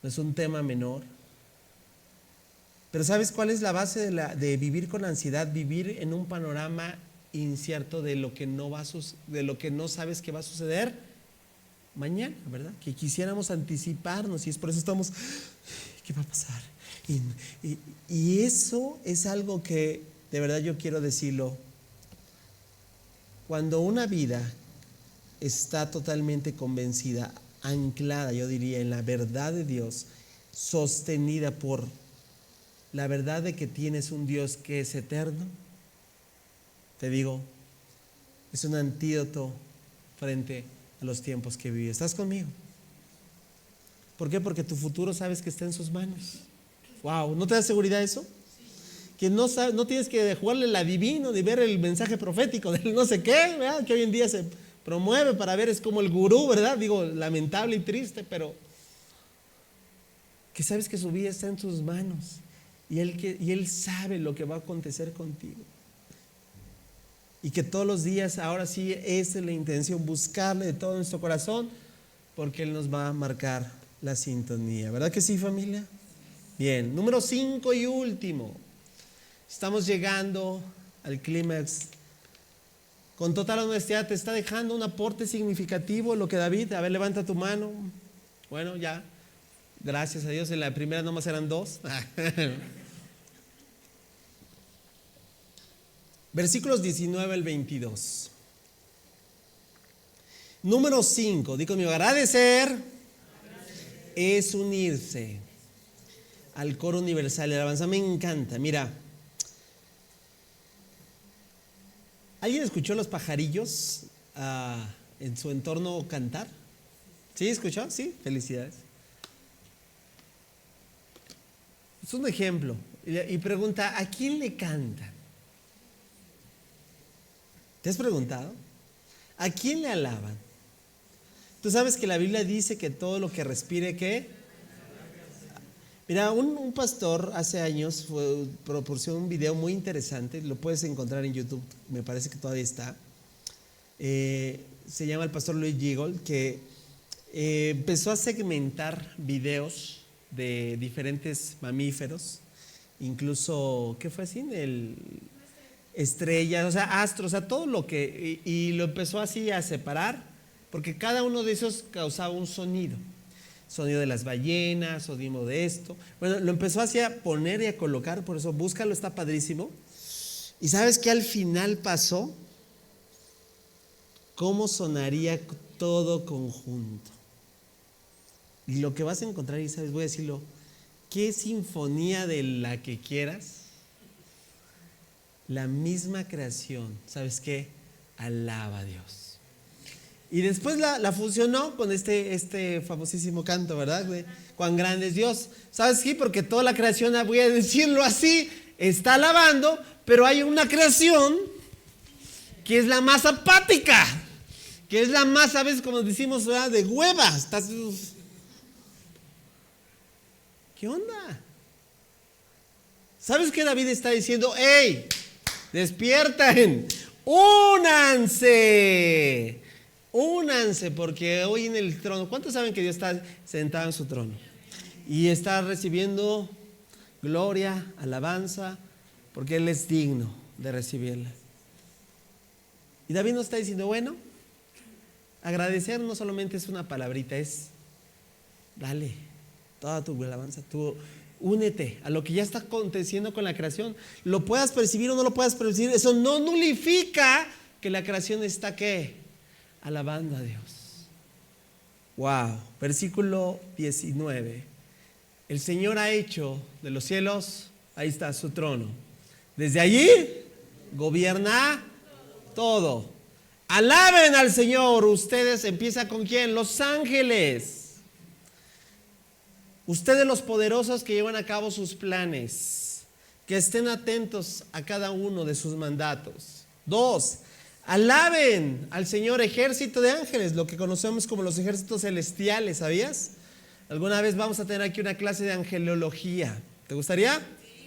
No es un tema menor. Pero ¿sabes cuál es la base de vivir con ansiedad? Vivir en un panorama incierto de lo que no sabes que va a suceder mañana, ¿verdad? Que quisiéramos anticiparnos y es por eso estamos, ¿qué va a pasar? Y eso es algo que de verdad yo quiero decirlo. Cuando una vida está totalmente convencida, anclada, yo diría, en la verdad de Dios, sostenida por la verdad de que tienes un Dios que es eterno, te digo, es un antídoto frente a los tiempos que vives. ¿Estás conmigo? ¿Por qué? Porque tu futuro sabes que está en sus manos. Wow, ¿no te da seguridad eso? Que no tienes que jugarle el adivino ni ver el mensaje profético del no sé qué, ¿verdad? Que hoy en día se promueve para ver, es como el gurú, ¿verdad? Digo, lamentable y triste, pero que sabes que su vida está en tus manos y él sabe lo que va a acontecer contigo. Y que todos los días, ahora sí, esa es la intención, buscarle de todo nuestro corazón, porque Él nos va a marcar la sintonía. ¿Verdad que sí, familia? Bien, número 5 y último. Estamos llegando al clímax. Con total honestidad, ¿te está dejando un aporte significativo lo que David? A ver, levanta tu mano. Bueno, ya. Gracias a Dios, en la primera nomás eran 2. Versículos 19 al 22. Número 5, di conmigo, agradecer es unirse al coro universal. El alabanza me encanta. Mira, ¿alguien escuchó los pajarillos en su entorno cantar? ¿Sí escuchó? Sí, felicidades. Es un ejemplo. Y pregunta, ¿a quién le cantan? ¿Te has preguntado? ¿A quién le alaban? Tú sabes que la Biblia dice que todo lo que respire, ¿qué? Mira, un pastor hace años proporcionó un video muy interesante, lo puedes encontrar en YouTube, me parece que todavía está. Se llama el pastor Louis Giggle, que empezó a segmentar videos de diferentes mamíferos, incluso, ¿qué fue así? Estrellas, o sea, astros, o sea, todo lo que, y lo empezó así a separar, porque cada uno de esos causaba un sonido de las ballenas, sonido de esto. Bueno, lo empezó así a poner y a colocar, por eso búscalo, está padrísimo. Y sabes que al final pasó, ¿cómo sonaría todo conjunto? Y lo que vas a encontrar, y sabes, voy a decirlo, ¿qué sinfonía de la que quieras? La misma creación, ¿sabes qué? Alaba a Dios. Y después la fusionó con este famosísimo canto, ¿verdad? Cuán grande es Dios. ¿Sabes qué? Porque toda la creación, voy a decirlo así, está alabando, pero hay una creación que es la más apática, que es la más, ¿sabes? Como decimos, ¿verdad? De hueva. ¿Qué onda? ¿Sabes qué David está diciendo? ¡Ey! Despierten, únanse, porque hoy en el trono, ¿cuántos saben que Dios está sentado en su trono? Y está recibiendo gloria, alabanza, porque Él es digno de recibirla. Y David nos está diciendo, bueno, agradecer no solamente es una palabrita, es dale toda tu alabanza, únete a lo que ya está aconteciendo con la creación. Lo puedas percibir o no lo puedas percibir, eso no nulifica que la creación está ¿qué? Alabando a Dios. Wow, versículo 19. El Señor ha hecho de los cielos, ahí está su trono. Desde allí gobierna todo. Alaben al Señor. Ustedes, empieza con ¿quién? Los ángeles. Ustedes los poderosos que llevan a cabo sus planes, que estén atentos a cada uno de sus mandatos. 2, alaben al Señor ejército de ángeles, lo que conocemos como los ejércitos celestiales, ¿sabías? Alguna vez vamos a tener aquí una clase de angelología. ¿Te gustaría?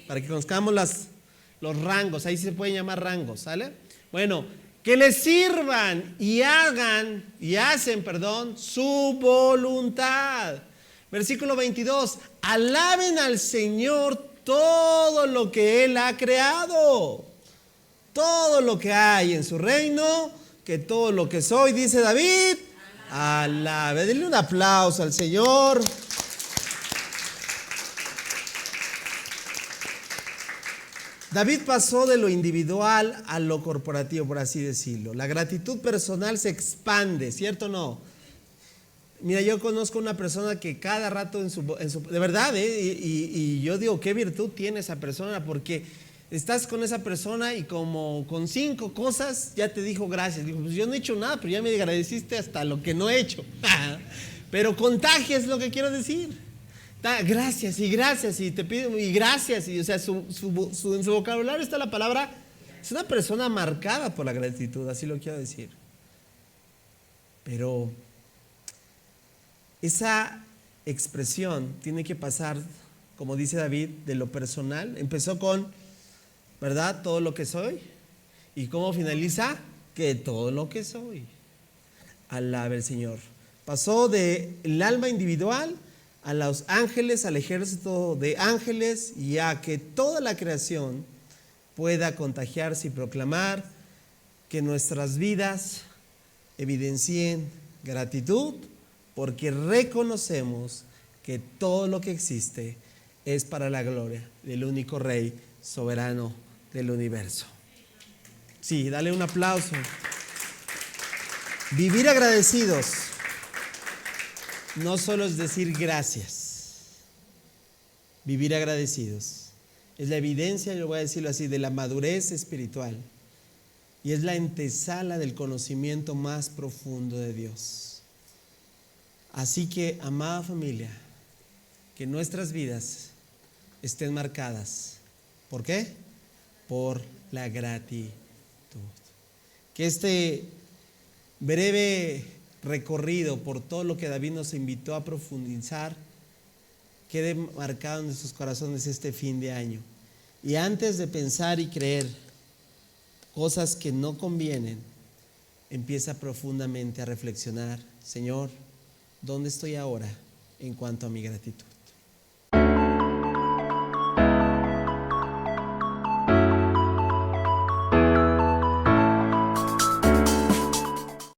Para que conozcamos los rangos, ahí se pueden llamar rangos, ¿sale? Bueno, que les sirvan y hacen, su voluntad. Versículo 22, alaben al Señor todo lo que Él ha creado, todo lo que hay en su reino, que todo lo que soy, dice David, alabe. Denle un aplauso al Señor. David pasó de lo individual a lo corporativo, por así decirlo. La gratitud personal se expande, ¿cierto o no? Mira, yo conozco una persona que cada rato de verdad, y yo digo, ¿qué virtud tiene esa persona? Porque estás con esa persona y como con 5 cosas ya te dijo gracias. Digo, pues yo no he hecho nada, pero ya me agradeciste hasta lo que no he hecho. Pero contagia es lo que quiero decir. Gracias y te pido y gracias. Y, o sea, en su vocabulario está la palabra. Es una persona marcada por la gratitud, así lo quiero decir. Pero esa expresión tiene que pasar, como dice David, de lo personal. Empezó con, ¿verdad? Todo lo que soy. ¿Y cómo finaliza? Que todo lo que soy. Alabe al Señor. Pasó del alma individual a los ángeles, al ejército de ángeles, y a que toda la creación pueda contagiarse y proclamar que nuestras vidas evidencien gratitud, porque reconocemos que todo lo que existe es para la gloria del único Rey soberano del universo. Sí, dale un aplauso. Vivir agradecidos no solo es decir gracias. Vivir agradecidos es la evidencia, yo voy a decirlo así, de la madurez espiritual, y es la antesala del conocimiento más profundo de Dios. Así que, amada familia, que nuestras vidas estén marcadas. ¿Por qué? Por la gratitud. Que este breve recorrido por todo lo que David nos invitó a profundizar quede marcado en nuestros corazones este fin de año. Y antes de pensar y creer cosas que no convienen, empieza profundamente a reflexionar: Señor, ¿dónde estoy ahora en cuanto a mi gratitud?